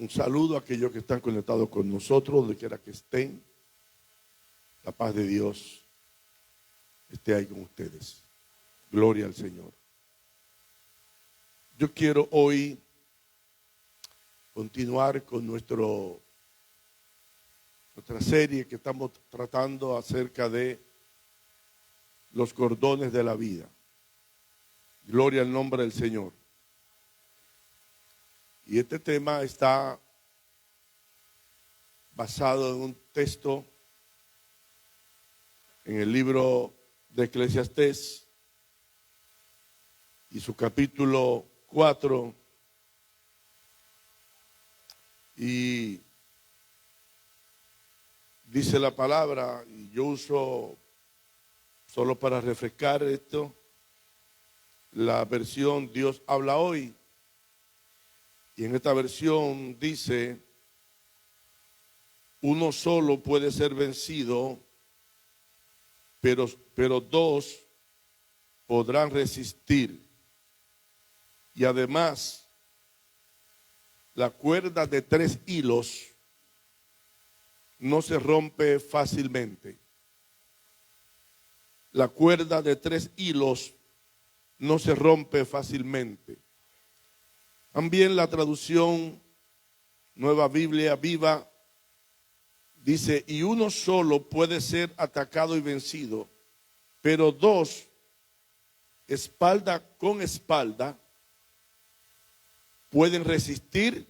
Un saludo a aquellos que están conectados con nosotros, donde quiera que estén. La paz de Dios esté ahí con ustedes. Gloria al Señor. Yo quiero hoy continuar con nuestra serie que estamos tratando acerca de los cordones de la vida. Gloria al nombre del Señor. Y este tema está basado en un texto en el libro de Eclesiastés y su capítulo 4. Y dice la palabra, y yo uso solo para refrescar esto, la versión Dios habla hoy. Y en esta versión dice: uno solo puede ser vencido, pero dos podrán resistir. Y además, la cuerda de 3 hilos no se rompe fácilmente. La cuerda de 3 hilos no se rompe fácilmente. También la traducción Nueva Biblia Viva dice: y uno solo puede ser atacado y vencido, pero dos, espalda con espalda, pueden resistir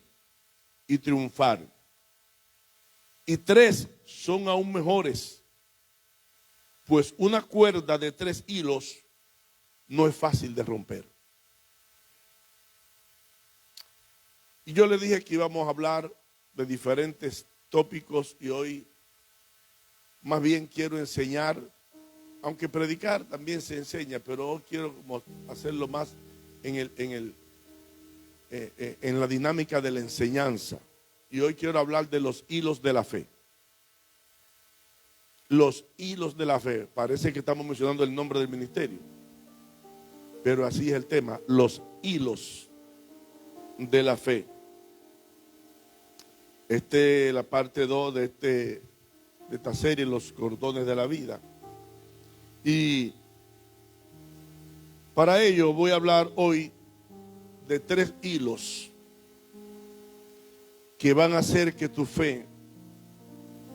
y triunfar. Y 3 son aún mejores, pues una cuerda de 3 hilos no es fácil de romper. Y yo le dije que íbamos a hablar de diferentes tópicos y hoy más bien quiero enseñar, aunque predicar también se enseña, pero hoy quiero hacerlo más en la dinámica de la enseñanza. Y hoy quiero hablar de los hilos de la fe. Los hilos de la fe. Parece que estamos mencionando el nombre del ministerio, pero así es el tema, los hilos de la fe. La parte 2 de esta serie, los cordones de la vida. Y para ello voy a hablar hoy de 3 hilos que van a hacer que tu fe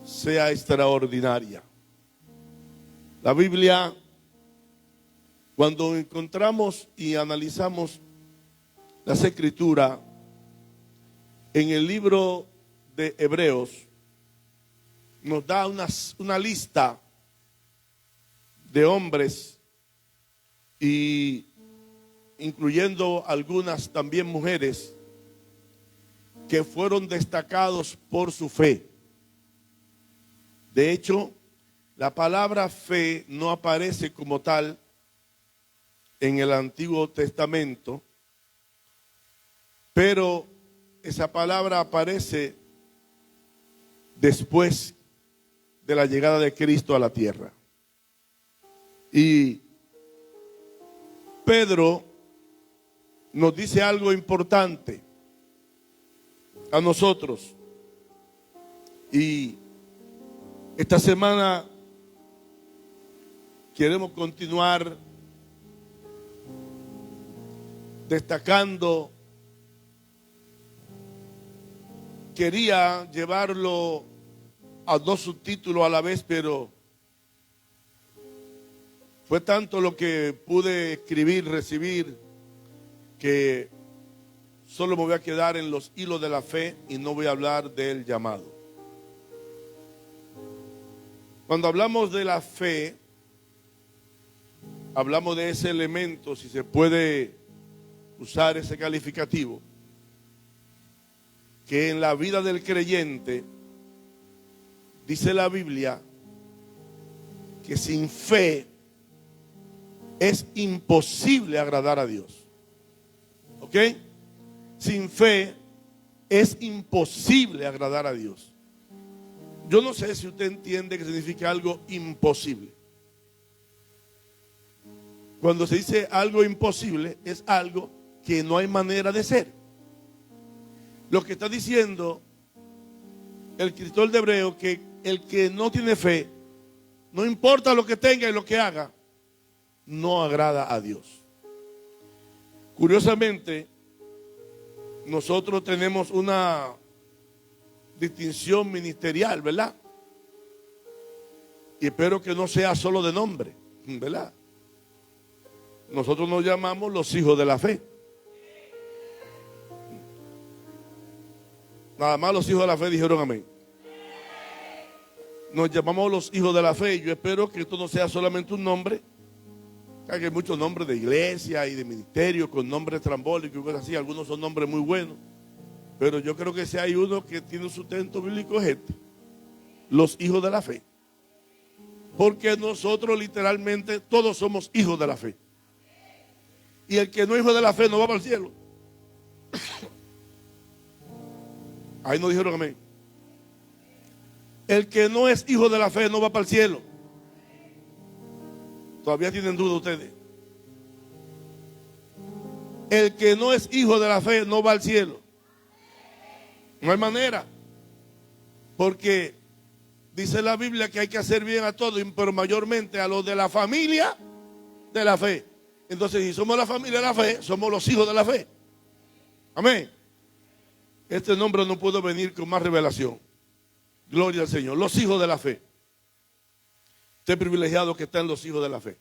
sea extraordinaria. La Biblia, cuando encontramos y analizamos las Escrituras, en el libro de Hebreos, nos da una lista de hombres, y incluyendo algunas también mujeres, que fueron destacados por su fe. De hecho, la palabra fe no aparece como tal en el Antiguo Testamento, pero esa palabra aparece después de la llegada de Cristo a la tierra. Y Pedro nos dice algo importante a nosotros. Y esta semana queremos continuar destacando. Quería llevarlo a 2 subtítulos a la vez, pero fue tanto lo que pude escribir, recibir, que solo me voy a quedar en los hilos de la fe y no voy a hablar del llamado. Cuando hablamos de la fe, hablamos de ese elemento, si se puede usar ese calificativo, que en la vida del creyente, dice la Biblia, que sin fe es imposible agradar a Dios. ¿Ok? Sin fe es imposible agradar a Dios. Yo no sé si usted entiende que significa algo imposible. Cuando se dice algo imposible, es algo que no hay manera de ser. Lo que está diciendo el escritor de Hebreo, que el que no tiene fe, no importa lo que tenga y lo que haga, no agrada a Dios. Curiosamente, nosotros tenemos una distinción ministerial, ¿verdad? Y espero que no sea solo de nombre, ¿verdad? Nosotros nos llamamos los hijos de la fe. Nada más los hijos de la fe dijeron amén. Nos llamamos los hijos de la fe. Yo espero que esto no sea solamente un nombre. Hay muchos nombres de iglesia y de ministerio con nombres trambólicos y cosas así. Algunos son nombres muy buenos. Pero yo creo que si hay uno que tiene un sustento bíblico es este: los hijos de la fe. Porque nosotros literalmente todos somos hijos de la fe. Y el que no es hijo de la fe no va para el cielo. Ahí no dijeron amén. El que no es hijo de la fe no va para el cielo. Todavía tienen duda ustedes. El que no es hijo de la fe no va al cielo. No hay manera. Porque dice la Biblia que hay que hacer bien a todos, pero mayormente a los de la familia de la fe. Entonces, si somos la familia de la fe, somos los hijos de la fe. Amén. Este nombre no pudo venir con más revelación. Gloria al Señor. Los hijos de la fe. Usted privilegiado que están los hijos de la fe.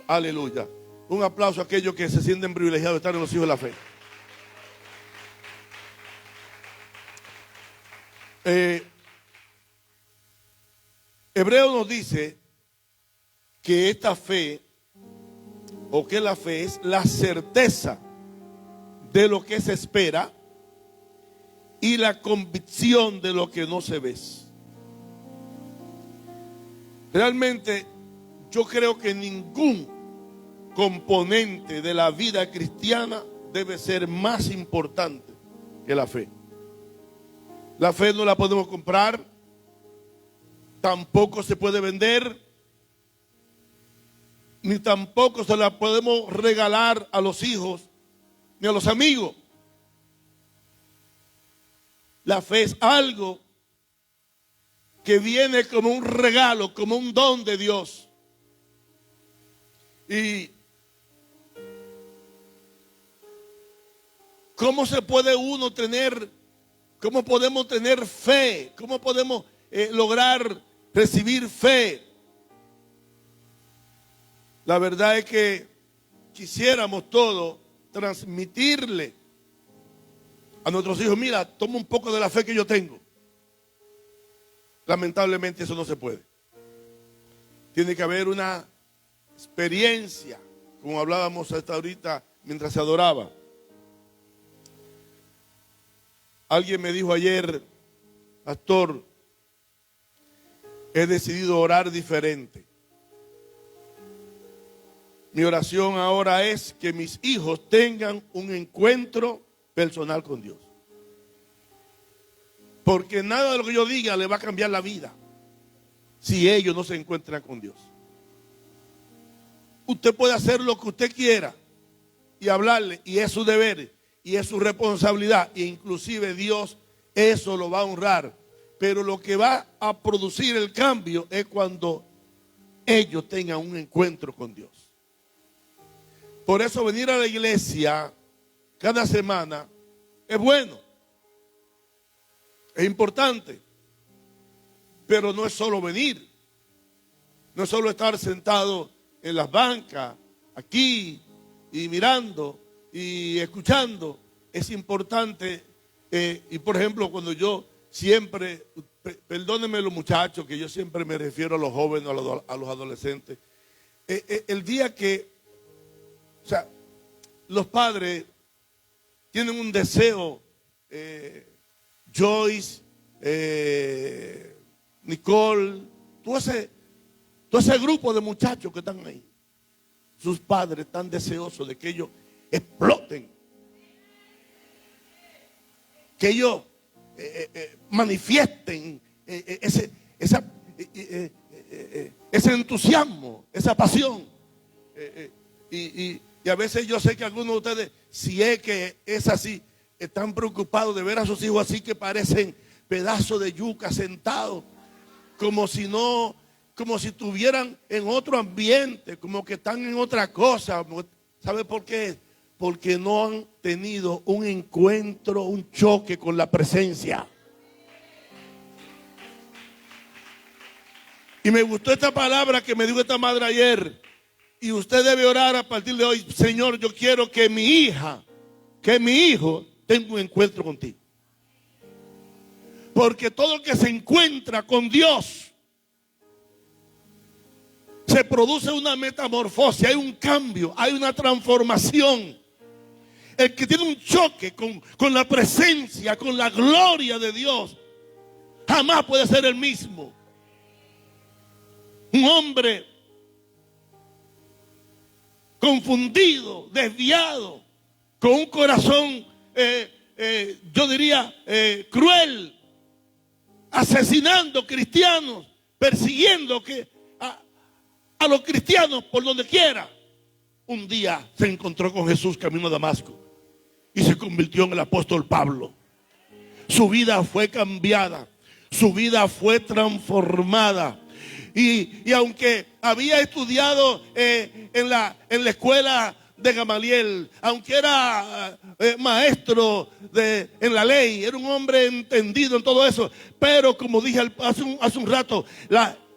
Aleluya. Un aplauso a aquellos que se sienten privilegiados de estar en los hijos de la fe. Hebreo nos dice que esta fe, o que la fe es la certeza de lo que se espera y la convicción de lo que no se ve. Realmente yo creo que ningún componente de la vida cristiana debe ser más importante que la fe. La fe no la podemos comprar, tampoco se puede vender, ni tampoco se la podemos regalar a los hijos ni a los amigos. La fe es algo que viene como un regalo, como un don de Dios. Y ¿cómo se puede uno tener, cómo podemos tener fe? ¿Cómo podemos lograr recibir fe? La verdad es que quisiéramos todos transmitirle a nuestros hijos: mira, toma un poco de la fe que yo tengo. Lamentablemente eso no se puede. Tiene que haber una experiencia, como hablábamos hasta ahorita mientras se adoraba. Alguien me dijo ayer: pastor, he decidido orar diferente. Mi oración ahora es que mis hijos tengan un encuentro personal con Dios. Porque nada de lo que yo diga le va a cambiar la vida si ellos no se encuentran con Dios. Usted puede hacer lo que usted quiera y hablarle, y es su deber y es su responsabilidad, e inclusive Dios eso lo va a honrar. Pero lo que va a producir el cambio es cuando ellos tengan un encuentro con Dios. Por eso venir a la iglesia cada semana es bueno, es importante, pero no es solo venir, no es solo estar sentado en las bancas, aquí, y mirando y escuchando. Es importante, y por ejemplo, cuando yo siempre, perdónenme los muchachos, que yo siempre me refiero a los jóvenes, a los adolescentes, el día que, o sea, los padres tienen un deseo, Joyce, Nicole, todo ese grupo de muchachos que están ahí, sus padres están deseosos de que ellos exploten, que ellos manifiesten ese entusiasmo, esa pasión. Y a veces yo sé que algunos de ustedes, si es que es así, están preocupados de ver a sus hijos así que parecen pedazos de yuca sentados, como si estuvieran en otro ambiente, como que están en otra cosa. ¿Sabe por qué? Porque no han tenido un encuentro, un choque con la presencia. Y me gustó esta palabra que me dijo esta madre ayer. Y usted debe orar a partir de hoy: Señor, yo quiero que mi hija, que mi hijo tenga un encuentro contigo. Porque todo el que se encuentra con Dios, se produce una metamorfosis, hay un cambio, hay una transformación. El que tiene un choque con la presencia, con la gloria de Dios, jamás puede ser el mismo. Un hombre confundido, desviado, con un corazón, yo diría, cruel, asesinando cristianos, persiguiendo a los cristianos por donde quiera. Un día se encontró con Jesús camino a Damasco y se convirtió en el apóstol Pablo. Su vida fue cambiada, su vida fue transformada. Y aunque había estudiado en la escuela de Gamaliel, aunque era maestro en la ley, era un hombre entendido en todo eso, pero como dije hace un rato,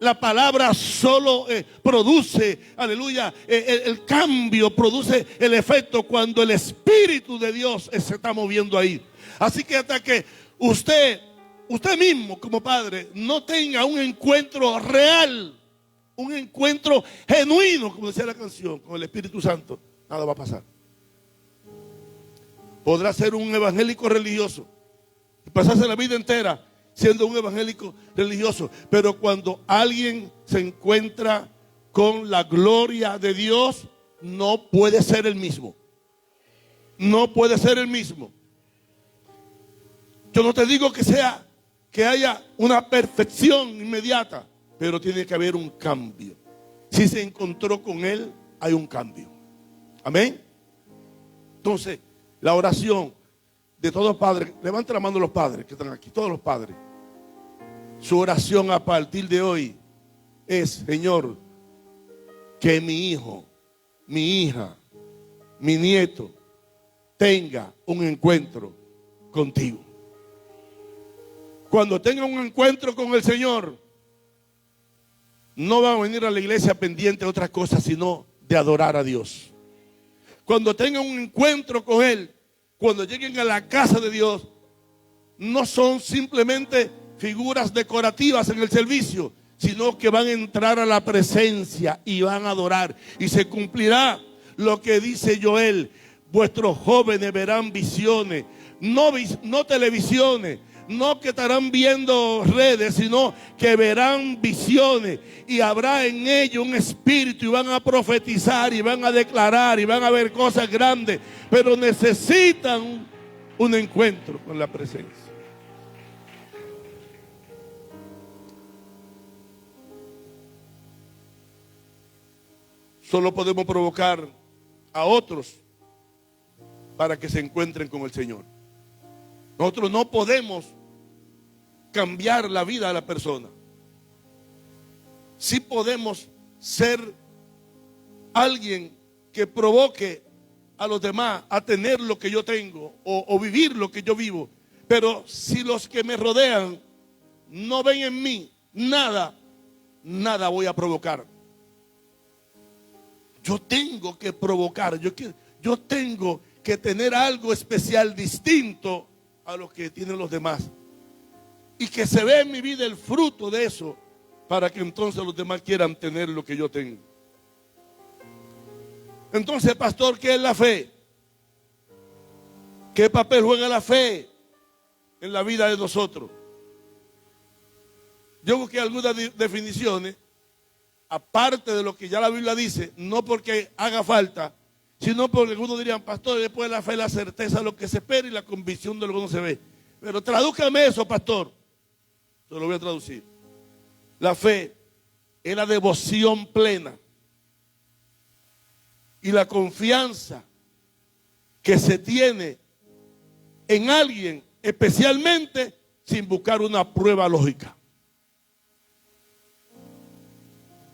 la palabra solo produce, aleluya, el cambio, produce el efecto cuando el Espíritu de Dios se está moviendo ahí. Así que hasta que usted mismo como padre no tenga un encuentro real, un encuentro genuino, como decía la canción, con el Espíritu Santo, nada va a pasar. Podrá ser un evangélico religioso y pasarse la vida entera siendo un evangélico religioso, pero cuando alguien se encuentra con la gloria de Dios, no puede ser el mismo. No puede ser el mismo. Yo no te digo que haya una perfección inmediata, pero tiene que haber un cambio. Si se encontró con Él, hay un cambio. Amén. Entonces, la oración de todos los padres, levanten la mano los padres que están aquí, todos los padres. Su oración a partir de hoy es: Señor, que mi hijo, mi hija, mi nieto tenga un encuentro contigo. Cuando tenga un encuentro con el Señor, no van a venir a la iglesia pendiente de otras cosas, sino de adorar a Dios. Cuando tengan un encuentro con Él, cuando lleguen a la casa de Dios, no son simplemente figuras decorativas en el servicio, sino que van a entrar a la presencia y van a adorar. Y se cumplirá lo que dice Joel: vuestros jóvenes verán visiones, no televisiones, no que estarán viendo redes, sino que verán visiones, y habrá en ellos un espíritu, y van a profetizar, y van a declarar, y van a ver cosas grandes, pero necesitan un encuentro con la presencia. Solo podemos provocar a otros para que se encuentren con el Señor. Nosotros no podemos cambiar la vida de la persona. Sí podemos ser alguien que provoque a los demás a tener lo que yo tengo o vivir lo que yo vivo. Pero si los que me rodean no ven en mí nada voy a provocar. Yo tengo que provocar, yo tengo que tener algo especial, distinto a lo que tienen los demás. Y que se vea en mi vida el fruto de eso, para que entonces los demás quieran tener lo que yo tengo. Entonces, pastor, ¿qué es la fe? ¿Qué papel juega la fe en la vida de nosotros? Yo busqué algunas definiciones, aparte de lo que ya la Biblia dice, no porque haga falta, sino porque algunos dirían: pastor, después de la fe, la certeza de lo que se espera y la convicción de lo que no se ve. Pero tradúcame eso, pastor. Yo lo voy a traducir. La fe es la devoción plena y la confianza que se tiene en alguien, especialmente sin buscar una prueba lógica.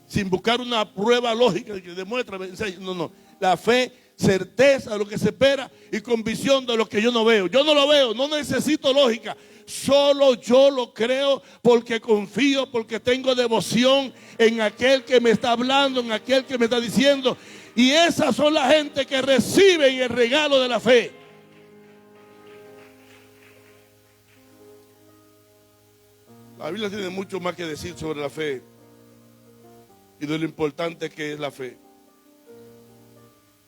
Sin buscar una prueba lógica que demuestra, no. La fe, certeza de lo que se espera y convicción de lo que yo no veo. Yo no lo veo, no necesito lógica. Solo yo lo creo porque confío, porque tengo devoción en aquel que me está hablando, en aquel que me está diciendo. Y esas son la gente que reciben el regalo de la fe. La Biblia tiene mucho más que decir sobre la fe y de lo importante que es la fe.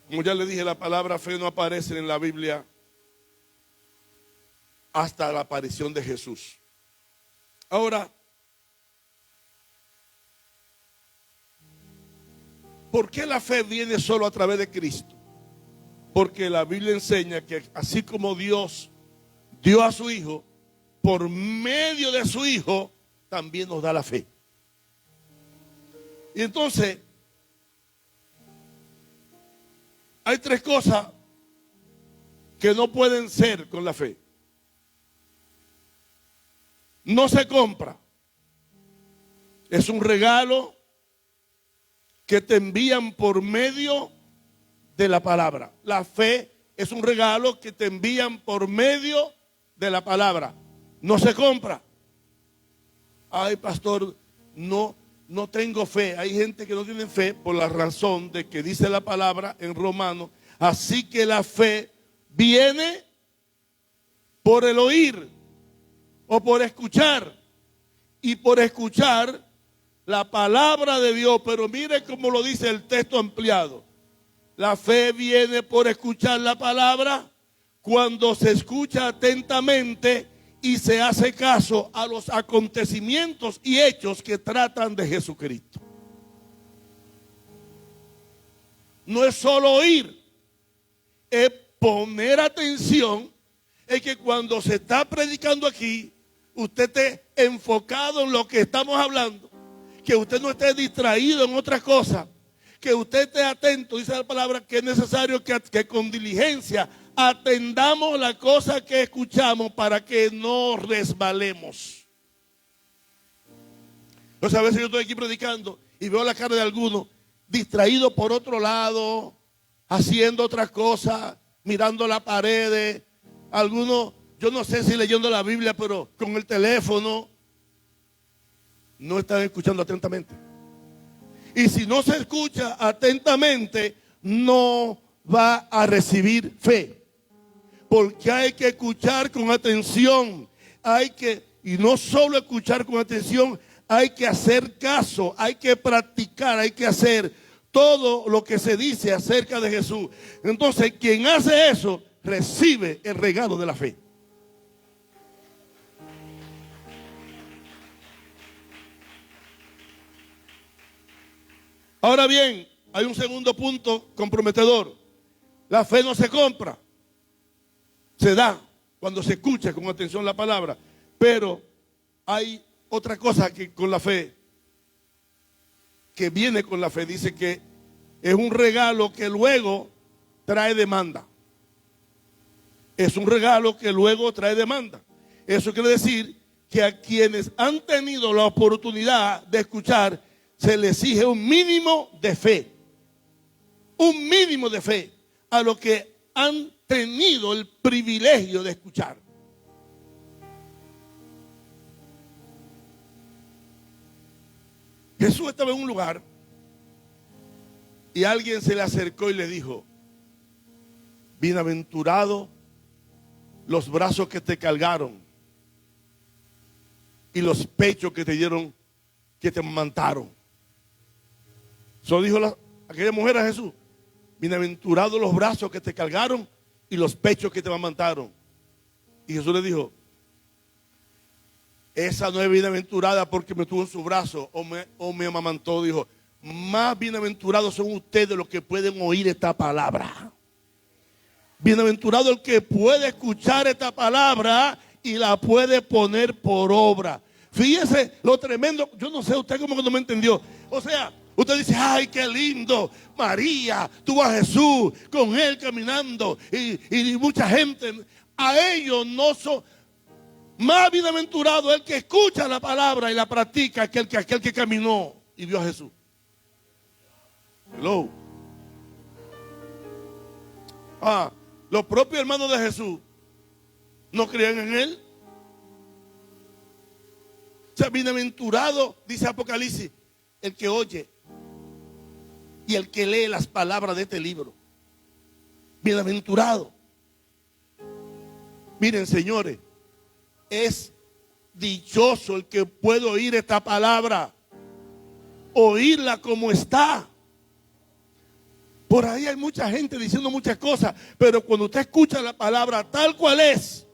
Como ya le dije, la palabra fe no aparece en la Biblia hasta la aparición de Jesús. Ahora, ¿por qué la fe viene solo a través de Cristo? Porque la Biblia enseña que así como Dios dio a su Hijo, por medio de su Hijo, también nos da la fe. Y entonces, hay tres cosas que no pueden ser con la fe. No se compra. Es un regalo que te envían por medio de la palabra. La fe es un regalo que te envían por medio de la palabra. No se compra. Ay, pastor, no tengo fe. Hay gente que no tiene fe por la razón de que dice la palabra en Romanos. Así que la fe viene por el oír o por escuchar. Y por escuchar la palabra de Dios. Pero mire cómo lo dice el texto ampliado. La fe viene por escuchar la palabra cuando se escucha atentamente y se hace caso a los acontecimientos y hechos que tratan de Jesucristo. No es solo oír, es poner atención. Es que cuando se está predicando aquí, usted esté enfocado en lo que estamos hablando, que usted no esté distraído en otras cosas, que usted esté atento. Dice la palabra que es necesario que con diligencia atendamos la cosa que escuchamos para que no resbalemos. Entonces a veces yo estoy aquí predicando y veo la cara de algunos distraído por otro lado, haciendo otras cosas, mirando la pared. Algunos, yo no sé si leyendo la Biblia, pero con el teléfono. No están escuchando atentamente. Y si no se escucha atentamente, no va a recibir fe. Porque hay que escuchar con atención. Y no solo escuchar con atención, hay que hacer caso, hay que practicar, hay que hacer todo lo que se dice acerca de Jesús. Entonces, quien hace eso, recibe el regalo de la fe. Ahora bien, hay un segundo punto comprometedor. La fe no se compra. Se da cuando se escucha con atención la palabra. Pero hay otra cosa que con la fe, que viene con la fe, dice que es un regalo que luego trae demanda. Es un regalo que luego trae demanda. Eso quiere decir que a quienes han tenido la oportunidad de escuchar, se les exige un mínimo de fe. Un mínimo de fe a los que han tenido el privilegio de escuchar. Jesús estaba en un lugar y alguien se le acercó y le dijo: bienaventurados los brazos que te cargaron y los pechos que te dieron, que te amamantaron. Eso dijo aquella mujer a Jesús: bienaventurados los brazos que te cargaron y los pechos que te amamantaron. Y Jesús le dijo: esa no es bienaventurada porque me tuvo en su brazo o me amamantó. Dijo: más bienaventurados son ustedes los que pueden oír esta palabra. Bienaventurado el que puede escuchar esta palabra y la puede poner por obra. Fíjese lo tremendo. Yo no sé, usted como que no me entendió. O sea, usted dice: ay, qué lindo, María tuvo a Jesús con él caminando y mucha gente. a ellos no son. Más bienaventurado el que escucha la palabra y la practica que aquel que caminó y vio a Jesús. Hello. Los propios hermanos de Jesús no creían en él. O sea, bienaventurado, dice Apocalipsis, el que oye y el que lee las palabras de este libro. Bienaventurado. Miren, señores, es dichoso el que puede oír esta palabra, oírla como está. Por ahí hay mucha gente diciendo muchas cosas, pero cuando usted escucha la palabra tal cual es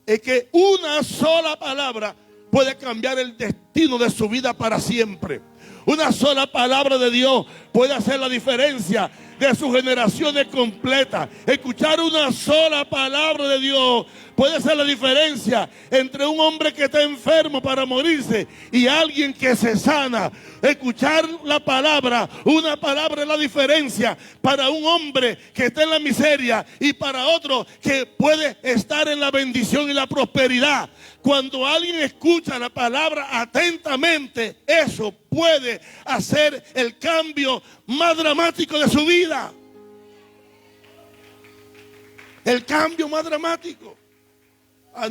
que una sola palabra puede cambiar el destino de su vida para siempre. Una sola palabra de Dios puede hacer la diferencia de sus generaciones completas. Escuchar una sola palabra de Dios puede hacer la diferencia entre un hombre que está enfermo para morirse y alguien que se sana. Escuchar la palabra, una palabra es la diferencia para un hombre que está en la miseria y para otro que puede estar en la bendición y la prosperidad. Cuando alguien escucha la palabra atentamente, eso puede hacer el cambio más dramático de su vida. El cambio más dramático.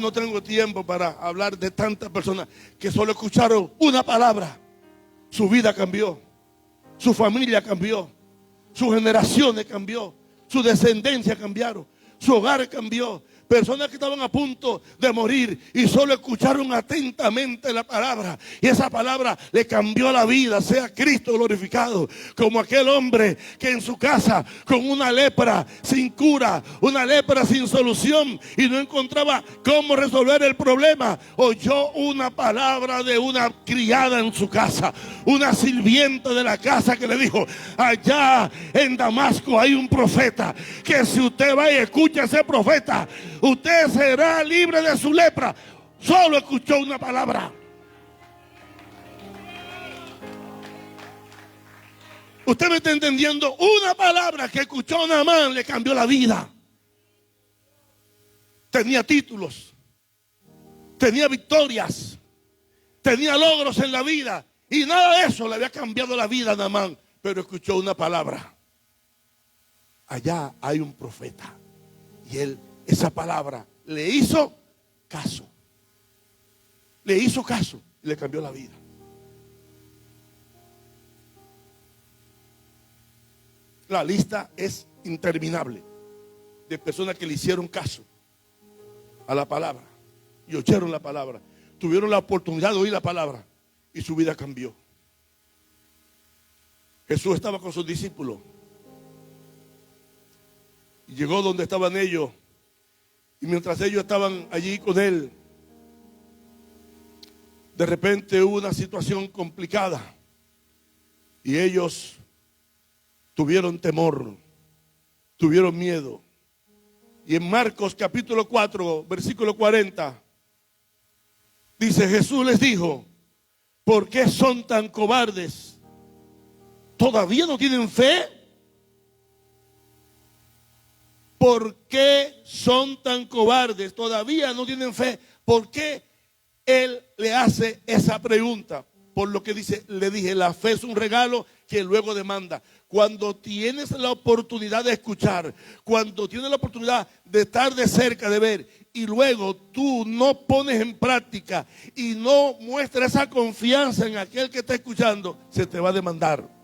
No tengo tiempo para hablar de tantas personas que solo escucharon una palabra. Su vida cambió, su familia cambió, sus generaciones cambió, su descendencia cambiaron, su hogar cambió. Personas que estaban a punto de morir y solo escucharon atentamente la palabra. Y esa palabra le cambió la vida. Sea Cristo glorificado. Como aquel hombre que en su casa con una lepra sin cura, una lepra sin solución y no encontraba cómo resolver el problema, oyó una palabra de una criada en su casa, una sirvienta de la casa que le dijo: allá en Damasco hay un profeta que si usted va y escucha a ese profeta, usted será libre de su lepra. Solo escuchó una palabra. Usted me está entendiendo. Una palabra que escuchó Naamán le cambió la vida. Tenía títulos, tenía victorias, tenía logros en la vida, y nada de eso le había cambiado la vida a Naamán. Pero escuchó una palabra: allá hay un profeta. Y él, esa palabra le hizo caso. Le hizo caso y le cambió la vida. La lista es interminable de personas que le hicieron caso a la palabra y oyeron la palabra, tuvieron la oportunidad de oír la palabra y su vida cambió. Jesús estaba con sus discípulos y llegó donde estaban ellos. Y mientras ellos estaban allí con él, de repente hubo una situación complicada y ellos tuvieron temor, tuvieron miedo. Y en Marcos capítulo 4, versículo 40, dice: Jesús les dijo: ¿por qué son tan cobardes? ¿Todavía no tienen fe? ¿Por qué son tan cobardes? Todavía no tienen fe. ¿Por qué él le hace esa pregunta? Por lo que dice, le dije, la fe es un regalo que luego demanda. Cuando tienes la oportunidad de escuchar, cuando tienes la oportunidad de estar de cerca, de ver, y luego tú no pones en práctica y no muestras esa confianza en aquel que está escuchando, se te va a demandar.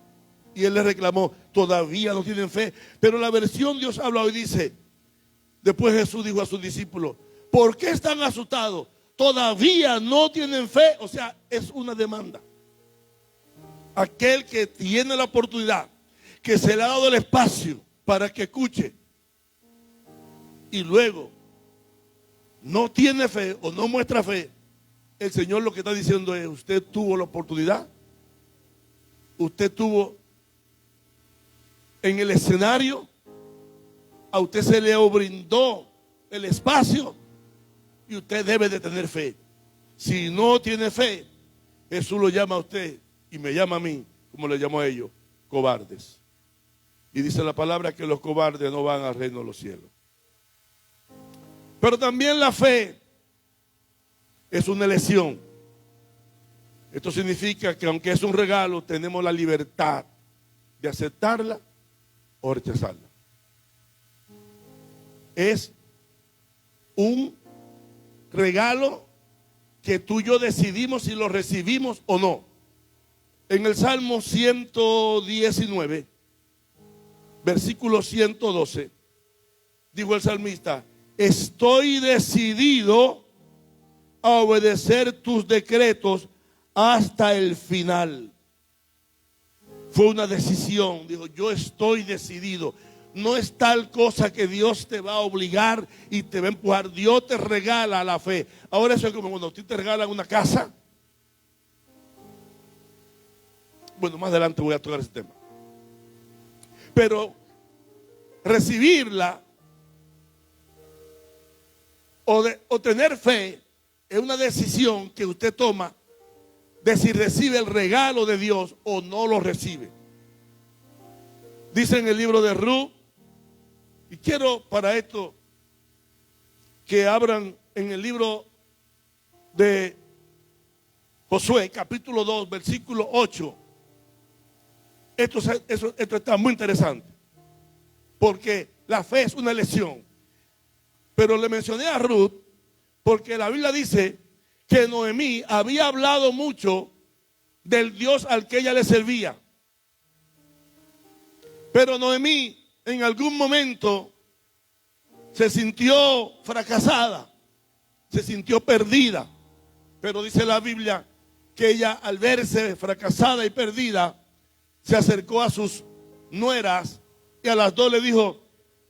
Y él le reclamó: todavía no tienen fe. Pero la versión Dios habla hoy dice: después Jesús dijo a sus discípulos: ¿por qué están asustados? Todavía no tienen fe. O sea, es una demanda. Aquel que tiene la oportunidad, que se le ha dado el espacio para que escuche, y luego no tiene fe o no muestra fe, el Señor lo que está diciendo es: usted tuvo la oportunidad, usted tuvo en el escenario, a usted se le brindó el espacio y usted debe de tener fe. Si no tiene fe, Jesús lo llama a usted y me llama a mí, como le llamó a ellos, cobardes. Y dice la palabra que los cobardes no van al reino de los cielos. Pero también la fe es una elección. Esto significa que aunque es un regalo, tenemos la libertad de aceptarla o rechazarla. Es un regalo que tú y yo decidimos si lo recibimos o no. En el Salmo 119, versículo 112, dijo el salmista: estoy decidido a obedecer tus decretos hasta el final. Fue una decisión. Dijo, yo estoy decidido. No es tal cosa que Dios te va a obligar y te va a empujar. Dios te regala la fe. Ahora eso es como cuando a ti te regalan una casa. Bueno, más adelante voy a tocar ese tema. Pero recibirla o tener fe es una decisión que usted toma de si recibe el regalo de Dios o no lo recibe. Dice en el libro de Ruth, y quiero para esto que abran en el libro de Josué, capítulo 2, versículo 8. Esto está muy interesante, porque la fe es una elección. Pero le mencioné a Ruth porque la Biblia dice que Noemí había hablado mucho del Dios al que ella le servía. Pero Noemí en algún momento se sintió fracasada, se sintió perdida. Pero dice la Biblia que ella, al verse fracasada y perdida, se acercó a sus nueras y a las dos le dijo: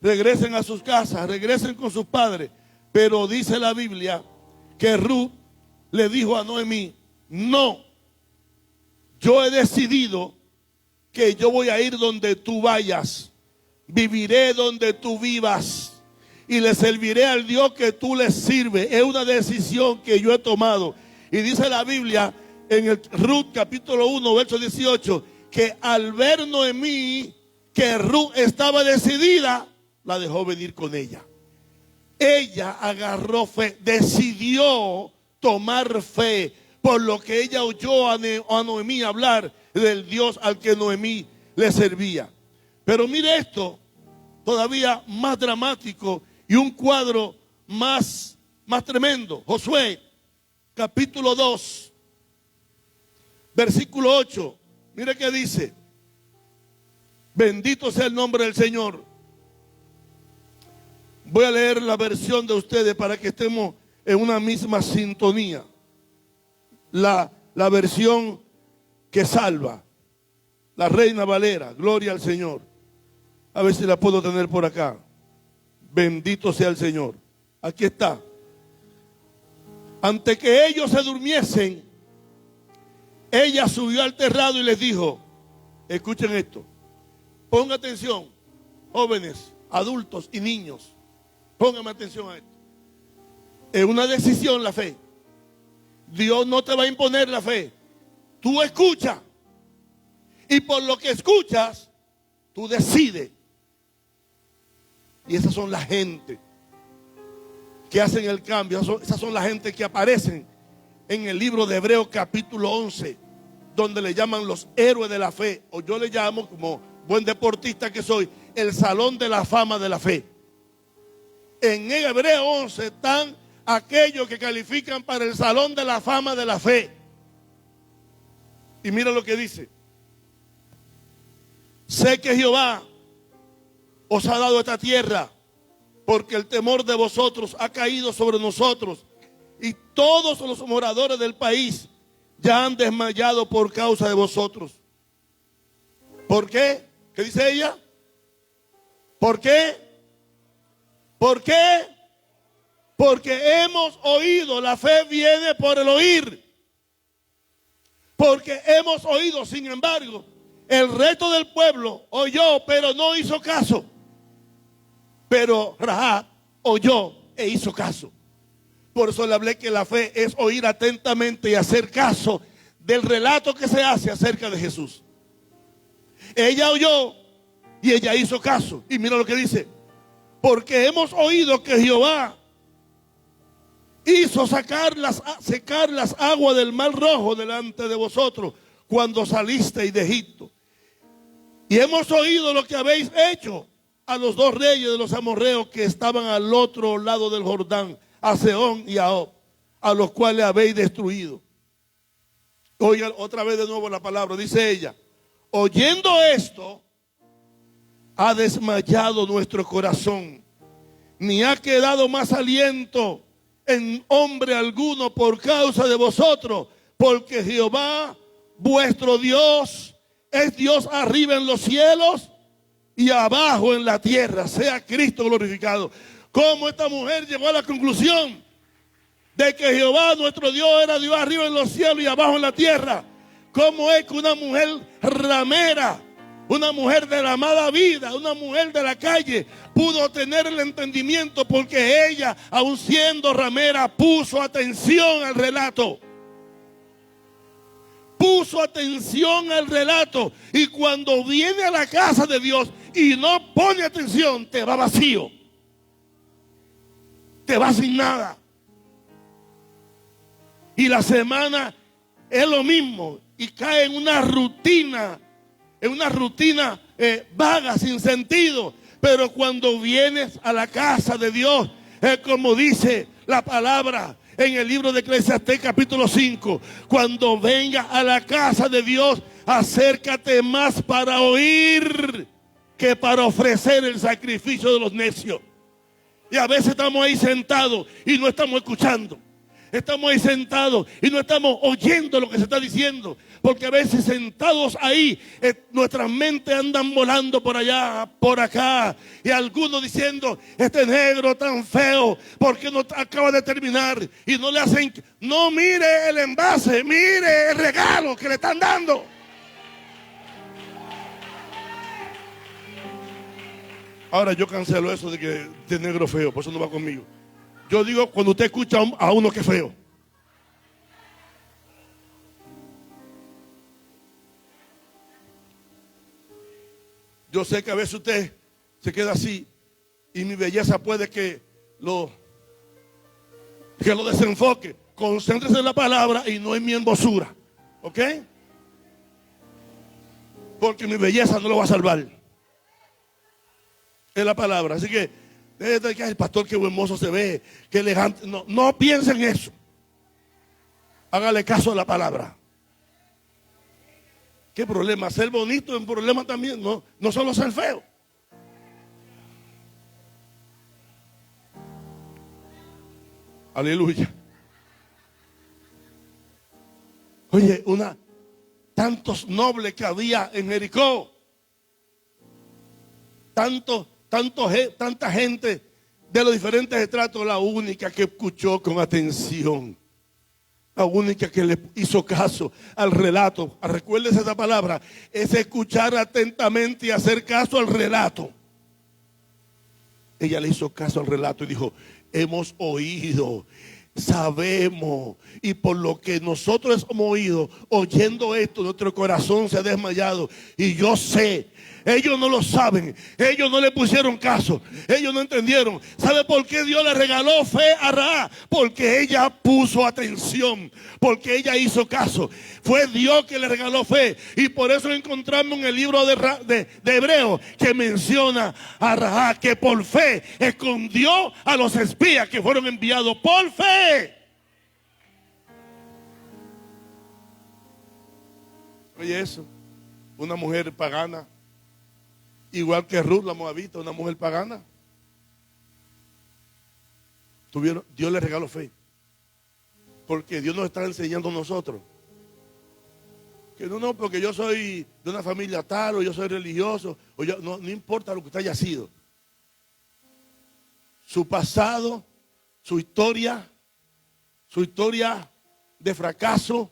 regresen a sus casas, regresen con sus padres. Pero dice la Biblia que Ruth le dijo a Noemí: no, yo he decidido que yo voy a ir donde tú vayas, viviré donde tú vivas y le serviré al Dios que tú le sirves. Es una decisión que yo he tomado. Y dice la Biblia en el Ruth capítulo 1 verso 18 que al ver Noemí que Ruth estaba decidida, la dejó venir con ella. Ella agarró fe, decidió tomar fe, por lo que ella oyó a Noemí hablar del Dios al que Noemí le servía. Pero mire esto, todavía más dramático y un cuadro más tremendo. Josué, capítulo 2, versículo 8. Mire qué dice: bendito sea el nombre del Señor. Voy a leer la versión de ustedes para que estemos en una misma sintonía. La versión que salva, la Reina Valera. Gloria al Señor. A ver si la puedo tener por acá. Bendito sea el Señor. Aquí está. Antes que ellos se durmiesen, ella subió al terrado y les dijo: escuchen esto, pongan atención, jóvenes, adultos y niños. Póngame atención a esto. Es una decisión la fe. Dios no te va a imponer la fe. Tú escuchas. Y por lo que escuchas, tú decides. Y esas son la gente que hacen el cambio. Esas son la gente que aparecen en el libro de Hebreos capítulo 11, donde le llaman los héroes de la fe. O yo le llamo, como buen deportista que soy, el salón de la fama de la fe. En Hebreo 11 están aquellos que califican para el salón de la fama de la fe. Y mira lo que dice: sé que Jehová os ha dado esta tierra, porque el temor de vosotros ha caído sobre nosotros, y todos los moradores del país ya han desmayado por causa de vosotros. ¿Por qué? ¿Qué dice ella? ¿Por qué? ¿Por qué? Porque hemos oído. La fe viene por el oír. Porque hemos oído. Sin embargo, el resto del pueblo oyó, pero no hizo caso. Pero Rahab oyó e hizo caso. Por eso le hablé que la fe es oír atentamente y hacer caso del relato que se hace acerca de Jesús. Ella oyó y ella hizo caso. Y mira lo que dice: porque hemos oído que Jehová hizo secar las aguas del Mar Rojo delante de vosotros cuando salisteis de Egipto. Y hemos oído lo que habéis hecho a los dos reyes de los amorreos que estaban al otro lado del Jordán, a Sehón y a Og, a los cuales habéis destruido. Oigan otra vez de nuevo la palabra, dice ella: oyendo esto, ha desmayado nuestro corazón, ni ha quedado más aliento en hombre alguno por causa de vosotros, porque Jehová vuestro Dios es Dios arriba en los cielos y abajo en la tierra. Sea Cristo glorificado. ¿Cómo esta mujer llegó a la conclusión de que Jehová nuestro Dios era Dios arriba en los cielos y abajo en la tierra? ¿Cómo es que una mujer ramera, una mujer de la amada vida, una mujer de la calle, pudo tener el entendimiento? Porque ella, aun siendo ramera, puso atención al relato. Puso atención al relato. Y cuando viene a la casa de Dios y no pone atención, te va vacío. Te va sin nada. Y la semana es lo mismo. Y cae en una rutina vaga, sin sentido. Pero cuando vienes a la casa de Dios, es como dice la palabra en el libro de Eclesiastés capítulo 5. Cuando vengas a la casa de Dios, acércate más para oír que para ofrecer el sacrificio de los necios. Y a veces estamos ahí sentados y no estamos escuchando. Estamos ahí sentados y no estamos oyendo lo que se está diciendo. Porque a veces sentados ahí, nuestras mentes andan volando por allá, por acá. Y algunos diciendo: este negro tan feo, ¿por qué no acaba de terminar? Y no le hacen, no mire el envase, mire el regalo que le están dando. Ahora yo cancelo eso de que este negro feo, por eso no va conmigo. Yo digo cuando usted escucha a uno que es feo. Yo sé que a veces usted se queda así y mi belleza puede que lo desenfoque. Concéntrese en la palabra y no en mi hermosura. ¿Ok? Porque mi belleza no lo va a salvar. Es la palabra. Así que el pastor, qué hermoso se ve, qué elegante. No piensen en eso. Hágale caso a la palabra. ¿Qué problema? Ser bonito es un problema también. No solo ser feo. Aleluya. Oye, tantos nobles que había en Jericó. Tanta gente de los diferentes estratos, la única que escuchó con atención, la única que le hizo caso al relato, recuérdese esa palabra, es escuchar atentamente y hacer caso al relato. Ella le hizo caso al relato y dijo: hemos oído, sabemos, y por lo que nosotros hemos oído, oyendo esto, nuestro corazón se ha desmayado. Y yo sé, ellos no lo saben, ellos no le pusieron caso, ellos no entendieron. ¿Sabe por qué Dios le regaló fe a Rahab? Porque ella puso atención, porque ella hizo caso. Fue Dios que le regaló fe. Y por eso encontramos en el libro de Hebreos que menciona a Rahab, que por fe escondió a los espías que fueron enviados por fe. Oye eso, una mujer pagana, igual que Ruth la moabita, una mujer pagana. Dios le regaló fe. Porque Dios nos está enseñando a nosotros. Que no, porque yo soy de una familia tal, o yo soy religioso, o no importa lo que usted haya sido. Su pasado, su historia de fracaso.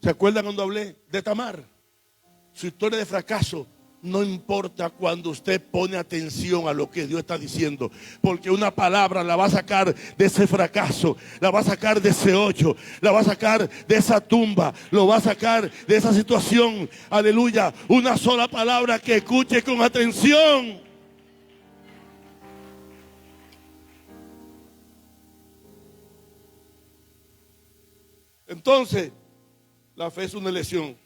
¿Se acuerdan cuando hablé de Tamar? Su historia de fracaso no importa cuando usted pone atención a lo que Dios está diciendo, porque una palabra la va a sacar de ese fracaso, la va a sacar de ese hoyo, la va a sacar de esa tumba, lo va a sacar de esa situación. Aleluya. Una sola palabra que escuche con atención. Entonces, la fe es una elección.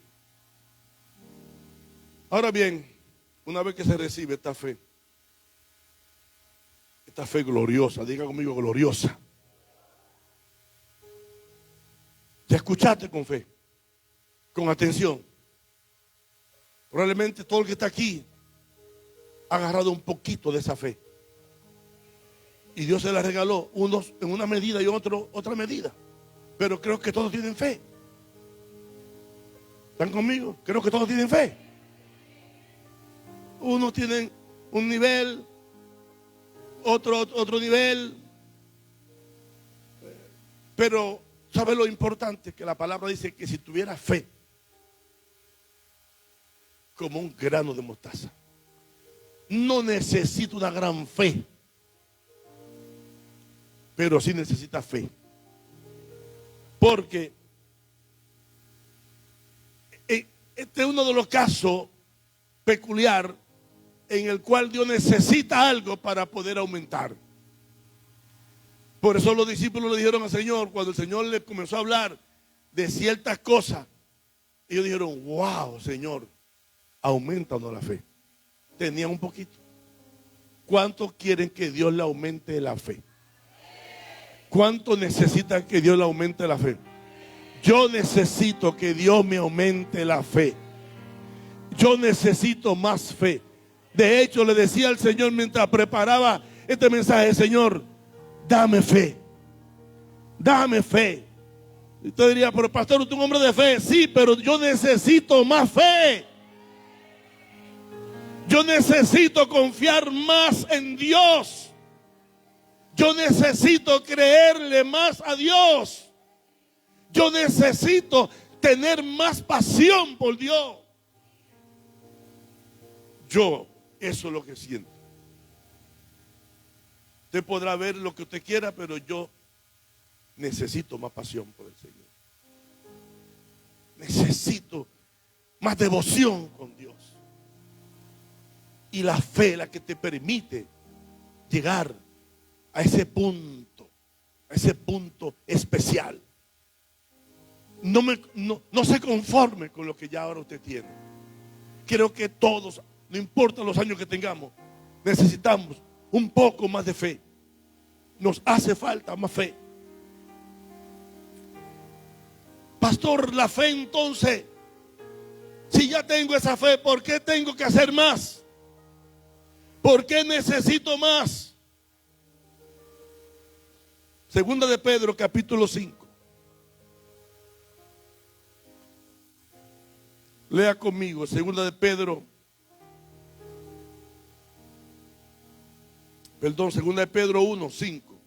Ahora bien, una vez que se recibe esta fe gloriosa, diga conmigo gloriosa. Ya escuchaste con fe, con atención. Probablemente todo el que está aquí ha agarrado un poquito de esa fe. Y Dios se la regaló, unos en una medida y otros otra medida. Pero creo que todos tienen fe. ¿Están conmigo? Creo que todos tienen fe. Unos tienen un nivel, otro nivel. Pero, ¿sabe lo importante? Que la palabra dice que si tuviera fe, como un grano de mostaza, no necesita una gran fe, pero sí necesita fe. Porque este es uno de los casos peculiar en el cual Dios necesita algo para poder aumentar. Por eso los discípulos le dijeron al Señor, cuando el Señor les comenzó a hablar de ciertas cosas, ellos dijeron: wow, Señor, aumentanos la fe. Tenían un poquito. ¿Cuántos quieren que Dios le aumente la fe? ¿Cuántos necesitan que Dios le aumente la fe? Yo necesito que Dios me aumente la fe. Yo necesito más fe. De hecho, le decía al Señor mientras preparaba este mensaje: Señor, dame fe. Dame fe. Y usted diría: pero pastor, usted es un hombre de fe. Sí, pero yo necesito más fe. Yo necesito confiar más en Dios. Yo necesito creerle más a Dios. Yo necesito tener más pasión por Dios. Eso es lo que siento. Usted podrá ver lo que usted quiera, pero yo necesito más pasión por el Señor. Necesito más devoción con Dios. Y la fe es la que te permite llegar a ese punto especial. No se conforme con lo que ya ahora usted tiene. Creo que todos, no importa los años que tengamos, necesitamos un poco más de fe. Nos hace falta más fe. Pastor, la fe entonces, si ya tengo esa fe, ¿por qué tengo que hacer más? ¿Por qué necesito más? Segunda de Pedro, capítulo 5. Lea conmigo, Segunda de Pedro. Segunda de Pedro 1, 5.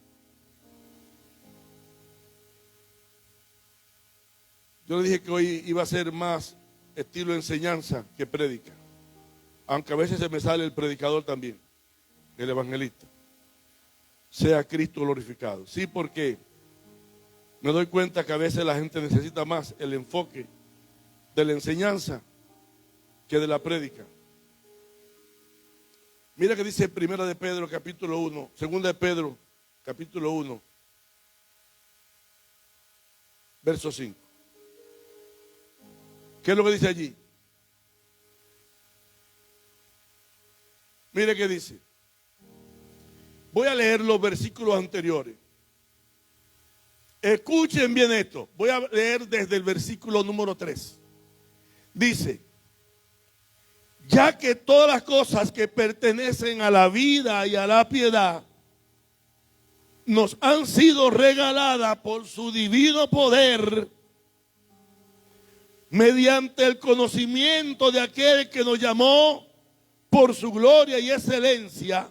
Yo le dije que hoy iba a ser más estilo enseñanza que prédica. Aunque a veces se me sale el predicador también, el evangelista. Sea Cristo glorificado. Sí, porque me doy cuenta que a veces la gente necesita más el enfoque de la enseñanza que de la prédica. Mira que dice Primera de Pedro capítulo 1, Segunda de Pedro capítulo 1, verso 5. ¿Qué es lo que dice allí? Mire qué dice. Voy a leer los versículos anteriores. Escuchen bien esto. Voy a leer desde el versículo número 3. Dice: ya que todas las cosas que pertenecen a la vida y a la piedad nos han sido regaladas por su divino poder, mediante el conocimiento de aquel que nos llamó por su gloria y excelencia,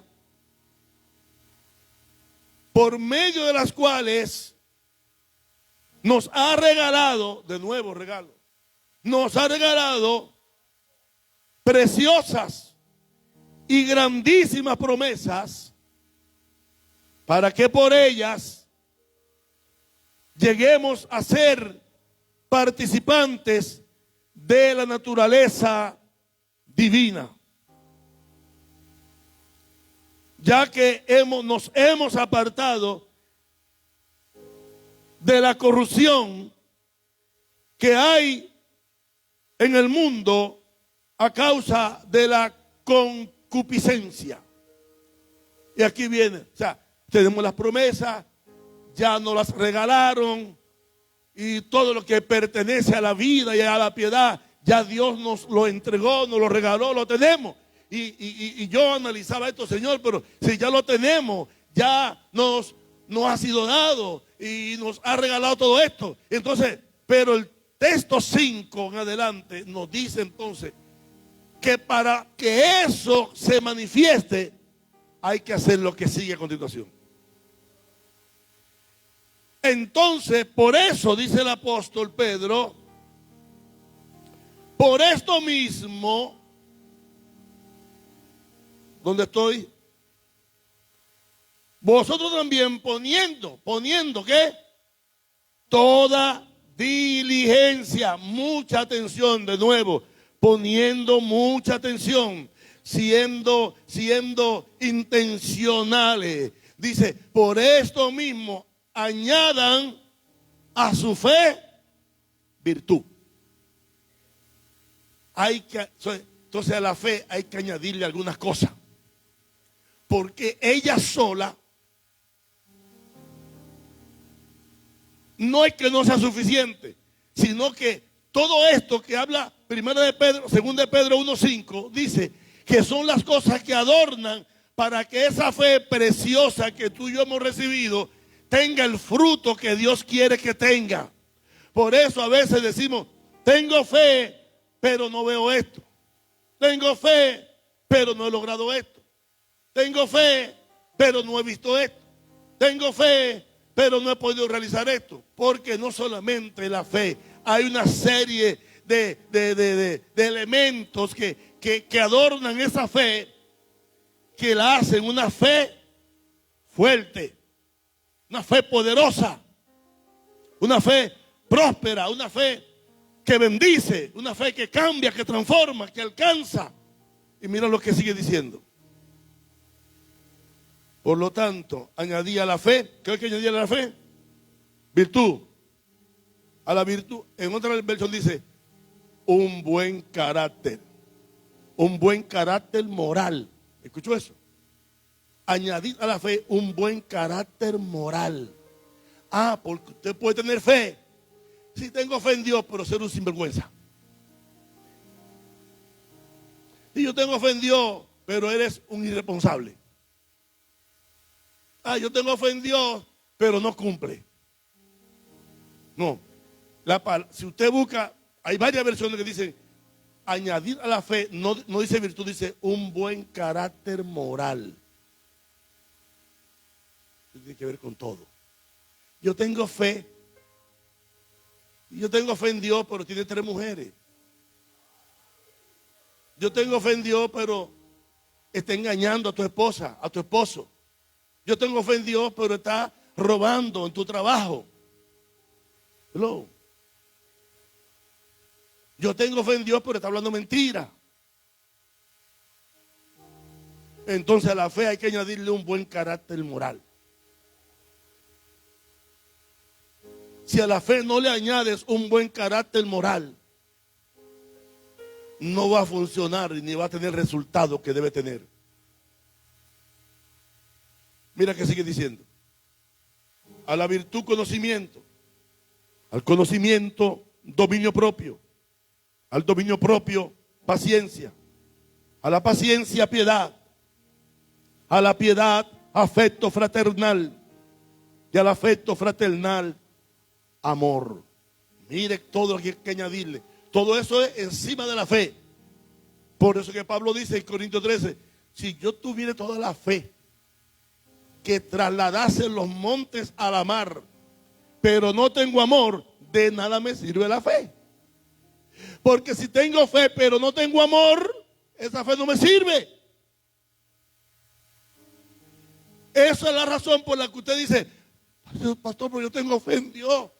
por medio de las cuales nos ha regalado, de nuevo regalo, nos ha regalado preciosas y grandísimas promesas, para que por ellas lleguemos a ser participantes de la naturaleza divina. Ya que nos hemos apartado de la corrupción que hay en el mundo a causa de la concupiscencia. Y aquí viene, o sea, tenemos las promesas, ya nos las regalaron, y todo lo que pertenece a la vida y a la piedad, ya Dios nos lo entregó, nos lo regaló, lo tenemos. Y yo analizaba esto, Señor, pero si ya lo tenemos, ya nos ha sido dado y nos ha regalado todo esto. Entonces, pero el texto 5 en adelante nos dice entonces que para que eso se manifieste hay que hacer lo que sigue a continuación. Entonces, por eso dice el apóstol Pedro, por esto mismo, ¿dónde estoy? Vosotros también poniendo, ¿qué? Toda diligencia, mucha atención de nuevo, poniendo mucha atención, siendo intencionales. Dice, por esto mismo, añadan a su fe virtud. Entonces a la fe hay que añadirle algunas cosas. Porque ella sola no es que no sea suficiente, sino que todo esto que habla primero de Pedro, segundo de Pedro 1:5, dice que son las cosas que adornan para que esa fe preciosa que tú y yo hemos recibido tenga el fruto que Dios quiere que tenga. Por eso a veces decimos, tengo fe, pero no veo esto. Tengo fe, pero no he logrado esto. Tengo fe, pero no he visto esto. Tengo fe, pero no he podido realizar esto. Porque no solamente la fe, hay una serie de elementos que adornan esa fe, que la hacen una fe fuerte, una fe poderosa, una fe próspera, una fe que bendice, una fe que cambia, que transforma, que alcanza. Y mira lo que sigue diciendo. Por lo tanto, añadí a la fe, ¿qué hay que añadir a la fe? Virtud. A la virtud, en otra versión dice, un buen carácter. Un buen carácter moral. ¿Escuchó eso? Añadir a la fe un buen carácter moral. Ah, porque usted puede tener fe. Sí, tengo fe en Dios, pero ser un sinvergüenza. Y yo tengo fe en Dios, pero eres un irresponsable. Ah, yo tengo fe en Dios, pero no cumple. No. Si usted busca, hay varias versiones que dicen, añadir a la fe, no dice virtud, dice un buen carácter moral. Tiene que ver con todo. Yo tengo fe. Yo tengo fe en Dios, pero tiene 3 mujeres. Yo tengo fe en Dios, pero está engañando a tu esposa, a tu esposo. Yo tengo fe en Dios, pero está robando en tu trabajo. Hello. Yo tengo fe en Dios, pero está hablando mentira. Entonces a la fe hay que añadirle un buen carácter moral. Si a la fe no le añades un buen carácter moral, no va a funcionar ni va a tener el resultado que debe tener. Mira que sigue diciendo. A la virtud, conocimiento. Al conocimiento, dominio propio. Al dominio propio, paciencia. A la paciencia, piedad. A la piedad, afecto fraternal. Y al afecto fraternal, amor. Mire todo lo que hay que añadirle. Todo eso es encima de la fe. Por eso que Pablo dice en Corintios 13, si yo tuviera toda la fe que trasladase los montes a la mar, pero no tengo amor, de nada me sirve la fe. Porque si tengo fe pero no tengo amor, esa fe no me sirve. Esa es la razón por la que usted dice, pastor, pero yo tengo fe en Dios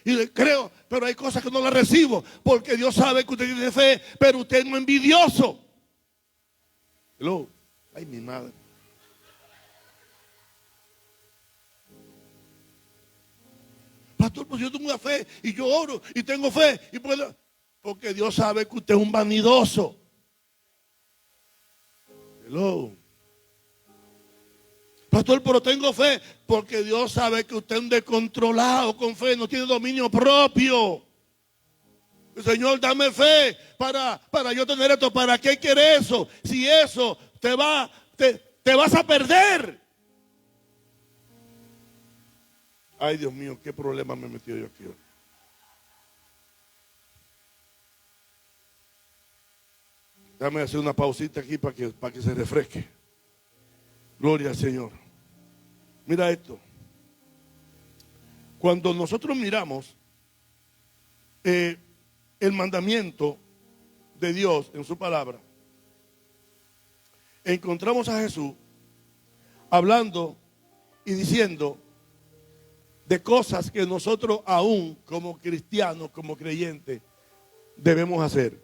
y le creo, pero hay cosas que no las recibo, porque Dios sabe que usted tiene fe, pero usted no es envidioso. Hello. Ay, mi madre. pastor, pues yo tengo una fe y yo oro y tengo fe. Porque Dios sabe que usted es un vanidoso. Hello. Pastor, pero tengo fe, porque Dios sabe que usted es un descontrolado con fe, no tiene dominio propio. Señor, dame fe para yo tener esto. ¿Para qué quiere eso? Si eso te vas a perder. Ay, Dios mío, qué problema me he metido yo aquí hoy. Déjame hacer una pausita aquí para que se refresque. Gloria al Señor. Mira esto. Cuando nosotros miramos el mandamiento de Dios en su palabra, encontramos a Jesús hablando y diciendo de cosas que nosotros aún como cristianos, como creyentes, debemos hacer.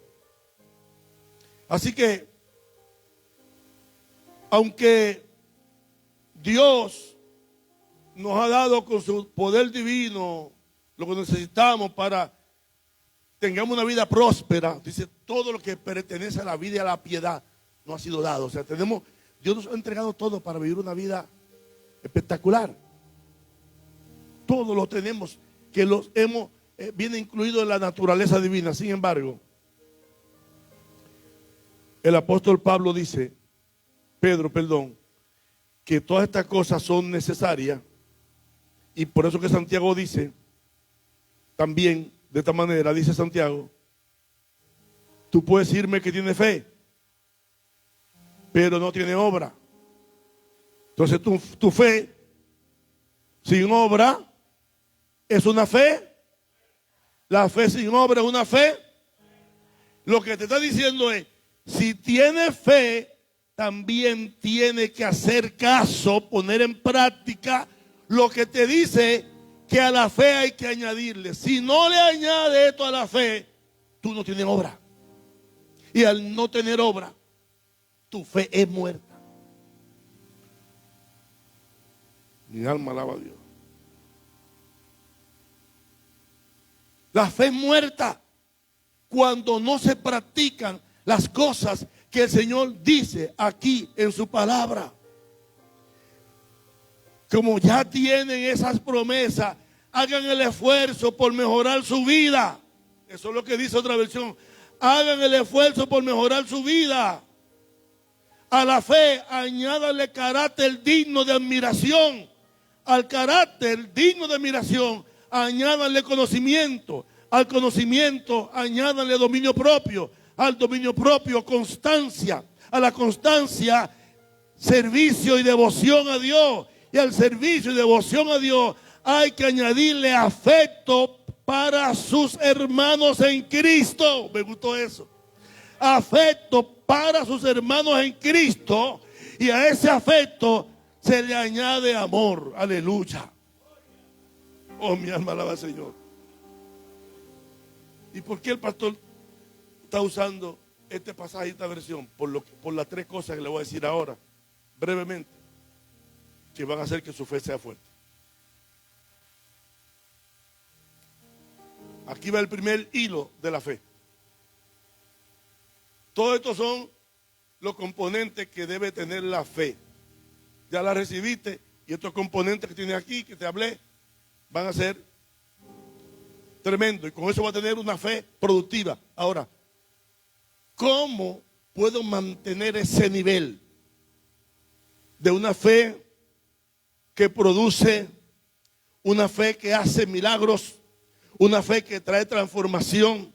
Así que, aunque Dios nos ha dado con su poder divino lo que necesitamos para tengamos una vida próspera, dice, todo lo que pertenece a la vida y a la piedad nos ha sido dado. O sea, Dios nos ha entregado todo para vivir una vida espectacular. Todo lo tenemos, que los hemos, viene incluido en la naturaleza divina. Sin embargo, el apóstol Pedro dice, que todas estas cosas son necesarias, y por eso que Santiago dice, también de esta manera, dice Santiago, tú puedes decirme que tienes fe, pero no tiene obra. Entonces tu fe sin obra es una fe. La fe sin obra es una fe. Lo que te está diciendo es, si tienes fe, también tienes que hacer caso, poner en práctica lo que te dice que a la fe hay que añadirle. Si no le añades esto a la fe, tú no tienes obra. Y al no tener obra, tu fe es muerta. Mi alma alaba a Dios. La fe es muerta cuando no se practican las cosas que el Señor dice aquí en su palabra. Como ya tienen esas promesas, hagan el esfuerzo por mejorar su vida. Eso es lo que dice otra versión. Hagan el esfuerzo por mejorar su vida. A la fe añádanle carácter digno de admiración. Al carácter digno de admiración añádanle conocimiento. Al conocimiento añádanle dominio propio. Al dominio propio constancia. A la constancia servicio y devoción a Dios. Y al servicio y devoción a Dios hay que añadirle afecto para sus hermanos en Cristo. Me gustó eso. Afecto para sus hermanos en Cristo. Y a ese afecto se le añade amor. Aleluya. Oh, mi alma alaba al Señor. ¿Y por qué el pastor está usando este pasaje y esta versión? Por las tres cosas que le voy a decir ahora, brevemente, que van a hacer que su fe sea fuerte. Aquí va el primer hilo de la fe. Todos estos son los componentes que debe tener la fe. Ya la recibiste y estos componentes que tienes aquí, que te hablé, van a ser tremendos. Y con eso va a tener una fe productiva. Ahora, ¿cómo puedo mantener ese nivel de una fe que produce, una fe que hace milagros, una fe que trae transformación,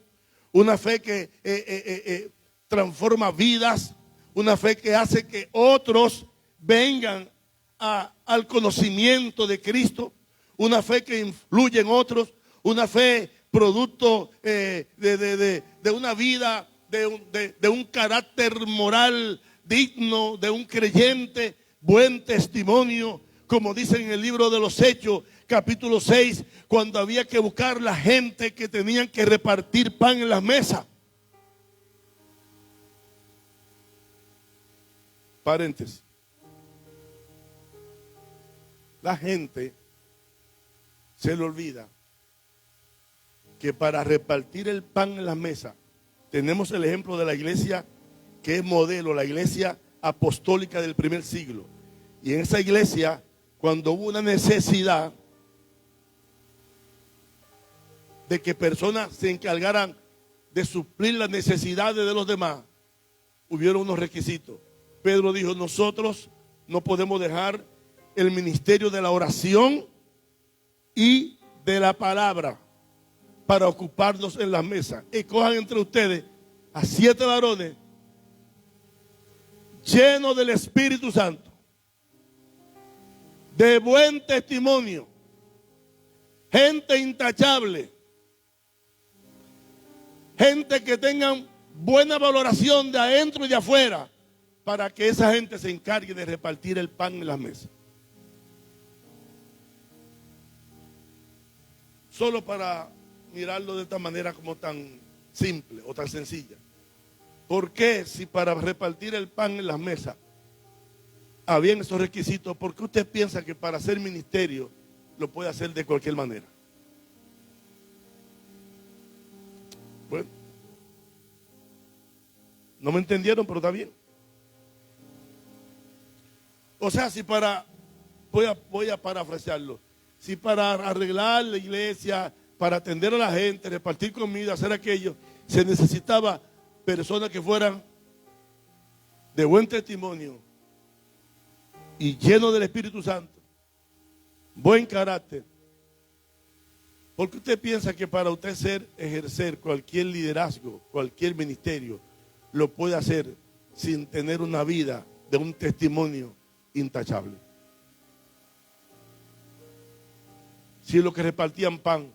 una fe que transforma vidas, una fe que hace que otros vengan al conocimiento de Cristo, una fe que influye en otros, una fe producto de una vida, de un carácter moral digno, de un creyente, buen testimonio, como dice en el libro de los Hechos, capítulo 6, cuando había que buscar la gente que tenían que repartir pan en las mesas. Paréntesis. La gente se le olvida que para repartir el pan en las mesas, tenemos el ejemplo de la iglesia que es modelo, la iglesia apostólica del primer siglo. Y en esa iglesia, cuando hubo una necesidad de que personas se encargaran de suplir las necesidades de los demás, hubieron unos requisitos. Pedro dijo: nosotros no podemos dejar el ministerio de la oración y de la palabra para ocuparnos en las mesas. Escojan entre ustedes a 7 varones llenos del Espíritu Santo, de buen testimonio, gente intachable, gente que tengan buena valoración de adentro y de afuera, para que esa gente se encargue de repartir el pan en las mesas. Solo para mirarlo de esta manera como tan simple o tan sencilla. ¿Por qué, si para repartir el pan en las mesas habían esos requisitos, por qué usted piensa que para hacer ministerio lo puede hacer de cualquier manera? Bueno, no me entendieron, pero está bien. O sea, si para, voy a parafrasearlo, si para arreglar la iglesia, para atender a la gente, repartir comida, hacer aquello, se necesitaba personas que fueran de buen testimonio y llenos del Espíritu Santo, buen carácter. ¿Por qué usted piensa que para usted ejercer cualquier liderazgo, cualquier ministerio, lo puede hacer sin tener una vida de un testimonio intachable? Si los que repartían pan,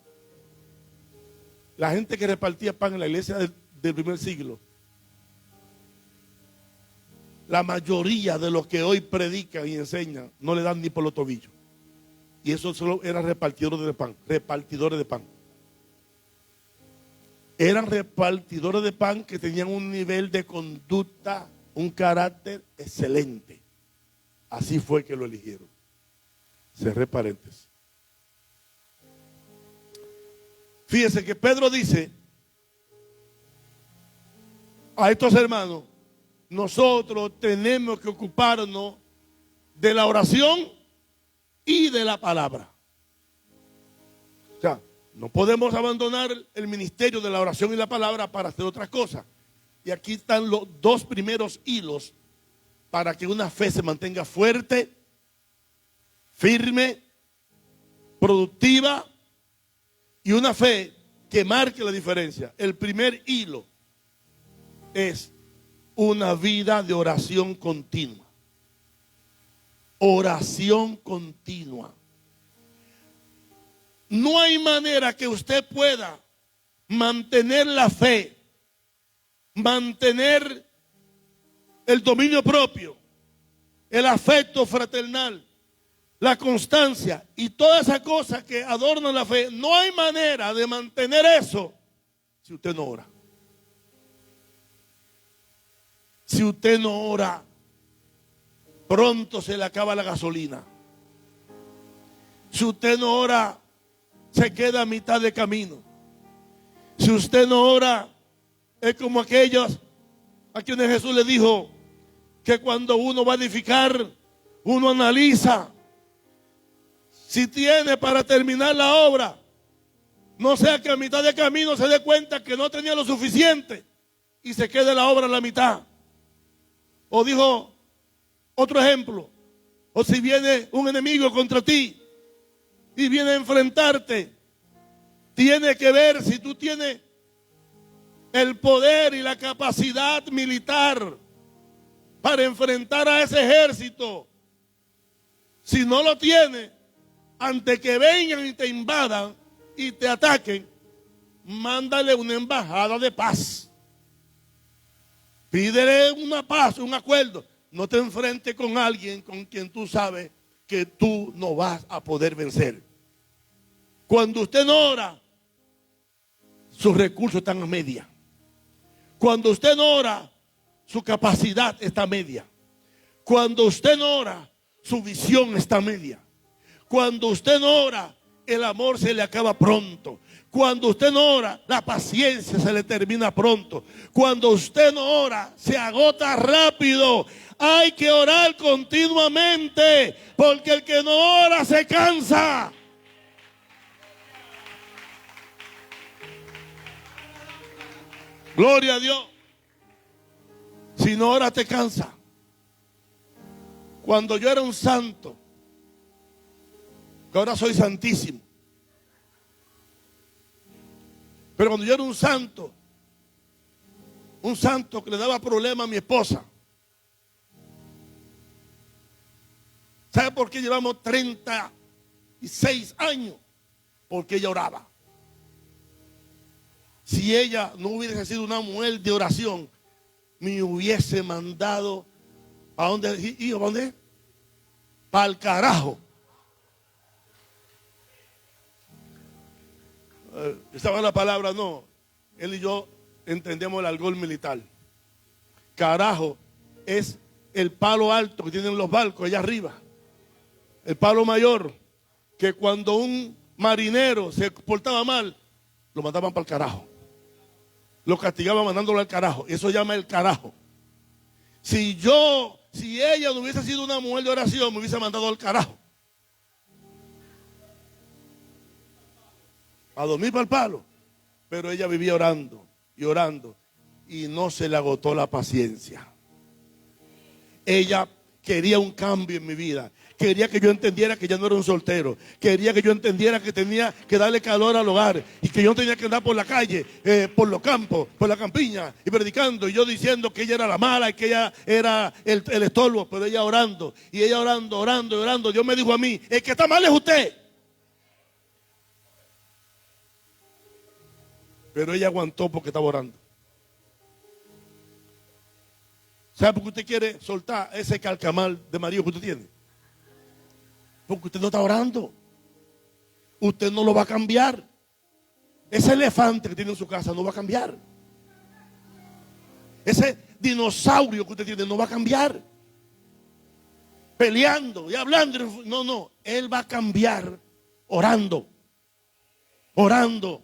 la gente que repartía pan en la iglesia del primer siglo, la mayoría de los que hoy predican y enseñan no le dan ni por los tobillos. Y eso solo eran repartidores de pan, repartidores de pan. Eran repartidores de pan que tenían un nivel de conducta, un carácter excelente. Así fue que lo eligieron. Cerré paréntesis. Fíjense que Pedro dice a estos hermanos: nosotros tenemos que ocuparnos de la oración y de la palabra. O sea, no podemos abandonar el ministerio de la oración y la palabra para hacer otras cosas. Y aquí están los 2 primeros hilos para que una fe se mantenga fuerte, firme, productiva, y una fe que marque la diferencia. El primer hilo es una vida de oración continua. Oración continua. No hay manera que usted pueda mantener la fe, mantener el dominio propio, el afecto fraternal, la constancia y todas esas cosas que adornan la fe. No hay manera de mantener eso si usted no ora. Si usted no ora, pronto se le acaba la gasolina. Si usted no ora, se queda a mitad de camino. Si usted no ora, es como aquellos a quienes Jesús le dijo que cuando uno va a edificar, uno analiza si tiene para terminar la obra. No sea que a mitad de camino se dé cuenta que no tenía lo suficiente y se quede la obra a la mitad. O dijo otro ejemplo: o si viene un enemigo contra ti y viene a enfrentarte, tiene que ver si tú tienes el poder y la capacidad militar para enfrentar a ese ejército. Si no lo tiene, antes que vengan y te invadan y te ataquen, mándale una embajada de paz. Pídele una paz, un acuerdo. No te enfrentes con alguien con quien tú sabes que tú no vas a poder vencer. Cuando usted no ora, sus recursos están a media. Cuando usted no ora, su capacidad está a media. Cuando usted no ora, su visión está a media. Cuando usted no ora, el amor se le acaba pronto. Cuando usted no ora, la paciencia se le termina pronto. Cuando usted no ora, se agota rápido. Hay que orar continuamente, porque el que no ora se cansa. Gloria a Dios. Si no oras, te cansa. Cuando yo era un santo, que ahora soy santísimo, pero cuando yo era un santo que le daba problema a mi esposa. ¿Sabe por qué llevamos 36 años? Porque ella oraba. Si ella no hubiese sido una mujer de oración, me hubiese mandado ¿a dónde? ¿Y a dónde? Para el carajo. ¿Saben la palabra? No. Él y yo entendemos el argot militar. Carajo es el palo alto que tienen los barcos allá arriba. El palo mayor, que cuando un marinero se portaba mal, lo mandaban para el carajo. Lo castigaban mandándolo al carajo. Eso se llama el carajo. Si ella no hubiese sido una mujer de oración, me hubiese mandado al carajo. A dormir para el palo. Pero ella vivía orando y orando. Y no se le agotó la paciencia. Ella quería un cambio en mi vida. Quería que yo entendiera que ya no era un soltero. Quería que yo entendiera que tenía que darle calor al hogar. Y que yo no tenía que andar por la calle, por los campos, por la campiña y predicando. Y yo diciendo que ella era la mala y que ella era el estorbo. Pero ella orando. Y ella orando, orando y orando. Dios me dijo a mí, el que está mal es usted. Pero ella aguantó porque estaba orando. ¿Sabe por qué usted quiere soltar ese calcamal de marido que usted tiene? Porque usted no está orando. Usted no lo va a cambiar. Ese elefante que tiene en su casa no va a cambiar. Ese dinosaurio que usted tiene no va a cambiar. Peleando y hablando. No. Él va a cambiar orando. Orando.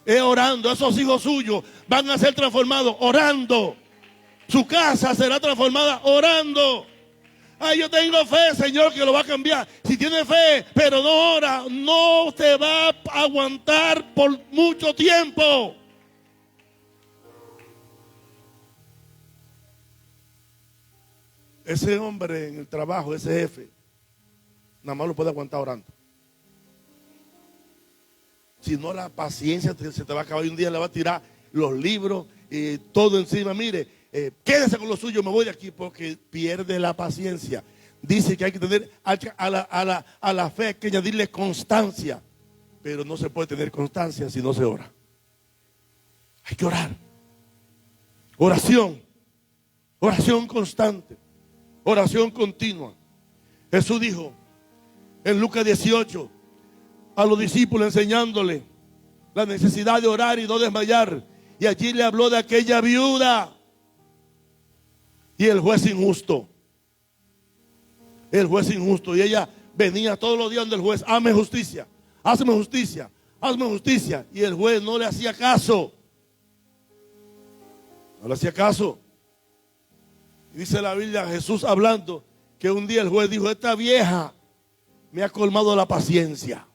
Orando. Esos hijos suyos van a ser transformados orando. Su casa será transformada orando. Ay, yo tengo fe, Señor, que lo va a cambiar. Si tiene fe, pero no ora, no te va a aguantar por mucho tiempo. Ese hombre en el trabajo, ese jefe, nada más lo puede aguantar orando. Si no, la paciencia se te va a acabar y un día le va a tirar los libros y todo encima. Mire, quédese con lo suyo, me voy de aquí, porque pierde la paciencia. Dice que hay que tener a la fe, hay que añadirle constancia, pero no se puede tener constancia si no se ora. Hay que orar. Oración, oración constante, oración continua. Jesús dijo en Lucas 18 a los discípulos, enseñándole la necesidad de orar y no desmayar, y allí le habló de aquella viuda y el juez injusto. El juez injusto. Y ella venía todos los días donde el juez, hazme justicia, hazme justicia, hazme justicia. Y el juez no le hacía caso. No le hacía caso. Y dice la Biblia, Jesús hablando, que un día el juez dijo, esta vieja me ha colmado la paciencia.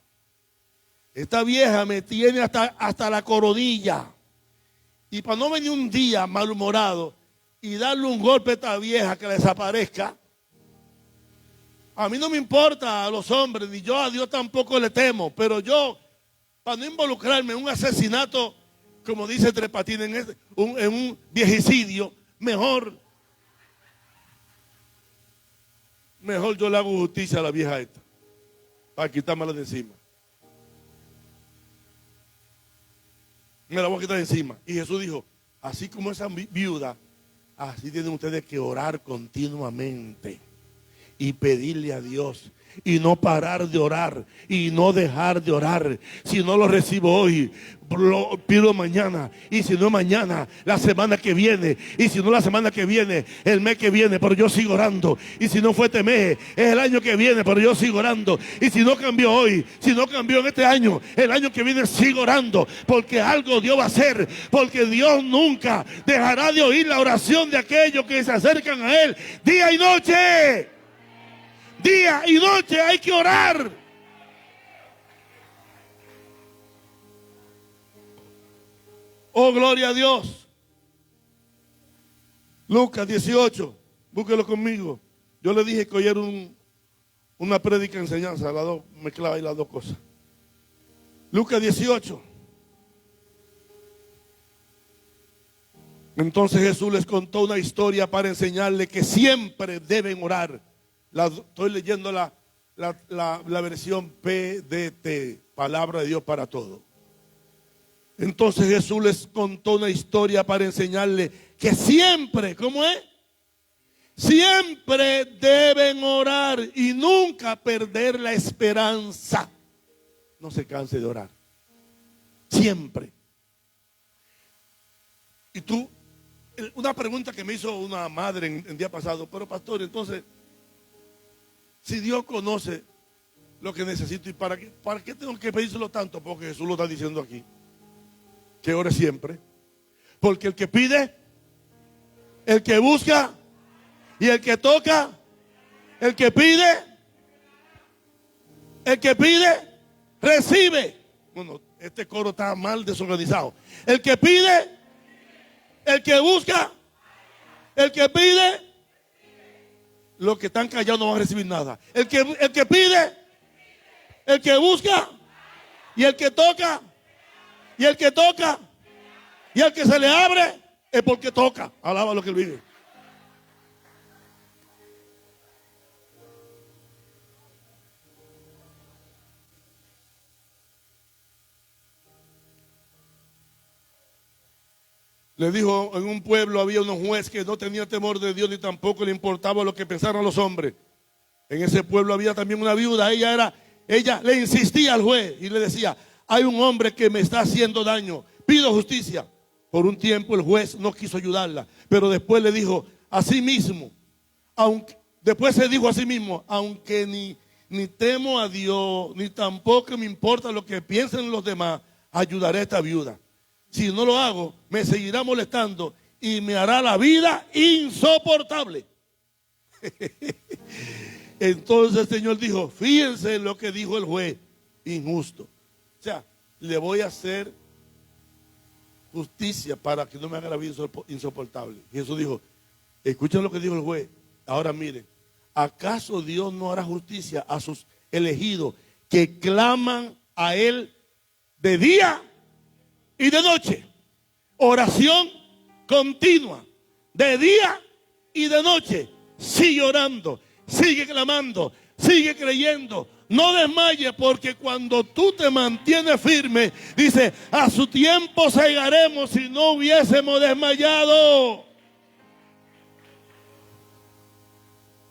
Esta vieja me tiene hasta la coronilla. Y para no venir un día malhumorado y darle un golpe a esta vieja que desaparezca, a mí no me importa a los hombres, ni yo a Dios tampoco le temo, pero yo, para no involucrarme en un asesinato, como dice Tres Patines, en un viejicidio, mejor yo le hago justicia a la vieja esta, para quitármela de encima. Me la voy a quitar de encima. Y Jesús dijo, así como esa viuda, así tienen ustedes que orar continuamente. y pedirle a Dios. Y no parar de orar y no dejar de orar. Si no lo recibo hoy, lo pido mañana. Y si no mañana, la semana que viene. Y si no la semana que viene, el mes que viene. Pero yo sigo orando. Y si no fue este mes, es el año que viene. Pero yo sigo orando. Y si no cambió hoy, si no cambió en este año, el año que viene sigo orando. Porque algo Dios va a hacer. Porque Dios nunca dejará de oír la oración de aquellos que se acercan a Él día y noche. Día y noche hay que orar. Oh, gloria a Dios. Lucas 18, búsquelo conmigo. Yo le dije que hoy era una prédica enseñanza, mezclaba ahí las dos cosas. Lucas 18. Entonces Jesús les contó una historia para enseñarle que siempre deben orar. Estoy leyendo la versión PDT, Palabra de Dios para Todo. Entonces Jesús les contó una historia para enseñarle que siempre, ¿cómo es? Siempre deben orar y nunca perder la esperanza. No se canse de orar. Siempre. Y tú, una pregunta que me hizo una madre en día pasado, pero pastor, entonces, si Dios conoce lo que necesito, ¿y para qué tengo que pedírselo tanto? Porque Jesús lo está diciendo aquí. Que ore siempre. Porque el que pide, el que busca y el que toca, el que pide, recibe. Bueno, este coro está mal desorganizado. El que pide, el que busca, el que pide. Los que están callados no van a recibir nada. El que pide, el que busca, y el que toca, y el que toca, y el que se le abre, es porque toca. Alaba lo que él vive. Le dijo, en un pueblo había unos jueces que no tenían temor de Dios ni tampoco le importaba lo que pensaran los hombres. En ese pueblo había también una viuda. Ella le insistía al juez y le decía, hay un hombre que me está haciendo daño, pido justicia. Por un tiempo el juez no quiso ayudarla, pero después le dijo a sí mismo, después se dijo a sí mismo, aunque ni temo a Dios, ni tampoco me importa lo que piensen los demás, ayudaré a esta viuda. Si no lo hago, me seguirá molestando y me hará la vida insoportable. Entonces el Señor dijo, fíjense en lo que dijo el juez, injusto. O sea, le voy a hacer justicia para que no me haga la vida insoportable. Y Jesús dijo, escuchen lo que dijo el juez. Ahora miren, ¿acaso Dios no hará justicia a sus elegidos que claman a Él de día y de noche? Oración continua, de día y de noche. Sigue orando, sigue clamando, sigue creyendo. No desmayes, porque cuando tú te mantienes firme, dice, a su tiempo cegaremos si no hubiésemos desmayado.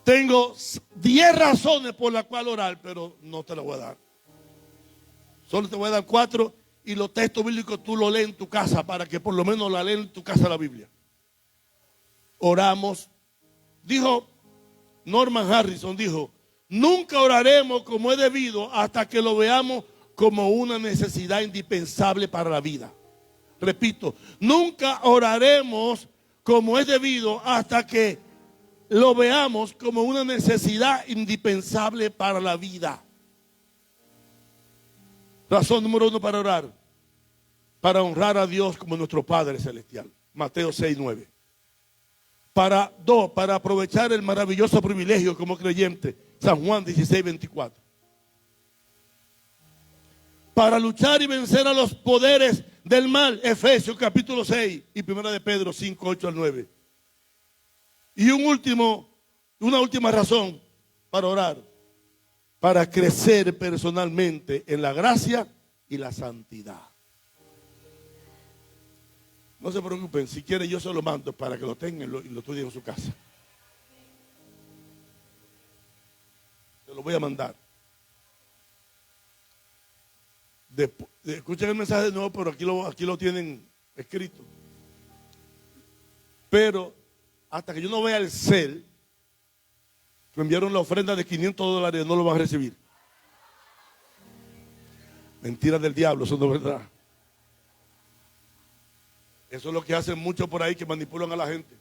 Tengo 10 razones por las cuales orar, pero no te las voy a dar. Solo te voy a dar 4. Y los textos bíblicos tú los lees en tu casa para que por lo menos la lees en tu casa la Biblia. Oramos. Dijo Norman Harrison, dijo, nunca oraremos como es debido hasta que lo veamos como una necesidad indispensable para la vida. Repito, nunca oraremos como es debido hasta que lo veamos como una necesidad indispensable para la vida. Razón número 1 para orar. Para honrar a Dios como nuestro Padre Celestial. Mateo 6:9. Para aprovechar el maravilloso privilegio como creyente. San Juan 16:24. Para luchar y vencer a los poderes del mal. Efesios capítulo 6 y 1 de Pedro 5:8-9. Y una última razón para orar. Para crecer personalmente en la gracia y la santidad. No se preocupen, si quieren yo se lo mando para que lo tengan y lo estudien en su casa. lo voy a mandar. Escuchen el mensaje de nuevo, pero aquí lo tienen escrito. Pero hasta que yo no vea el cel, me enviaron la ofrenda de $500, no lo van a recibir. Mentiras del diablo, eso no es verdad. Eso es lo que hacen muchos por ahí, que manipulan a la gente.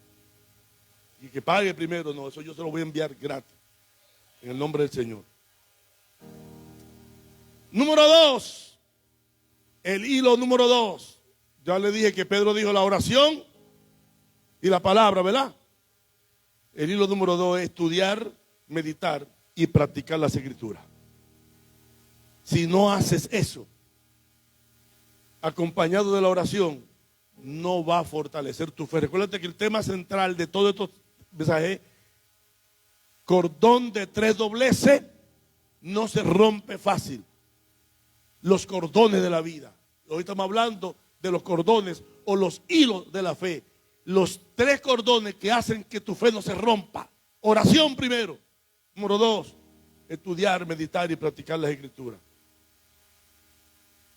Y que pague primero. No, eso yo se lo voy a enviar gratis. En el nombre del Señor. Número 2. El hilo número 2. Ya le dije que Pedro dijo la oración y la palabra, ¿verdad? El hilo número 2 es estudiar, meditar y practicar las escrituras. Si no haces eso, acompañado de la oración, no va a fortalecer tu fe. Recuérdate que el tema central de todos estos mensajes, cordón de 3 dobleces, no se rompe fácil. Los cordones de la vida. Hoy estamos hablando de los cordones o los hilos de la fe. Los 3 cordones que hacen que tu fe no se rompa. Oración primero. Número 2, estudiar, meditar y practicar las escrituras.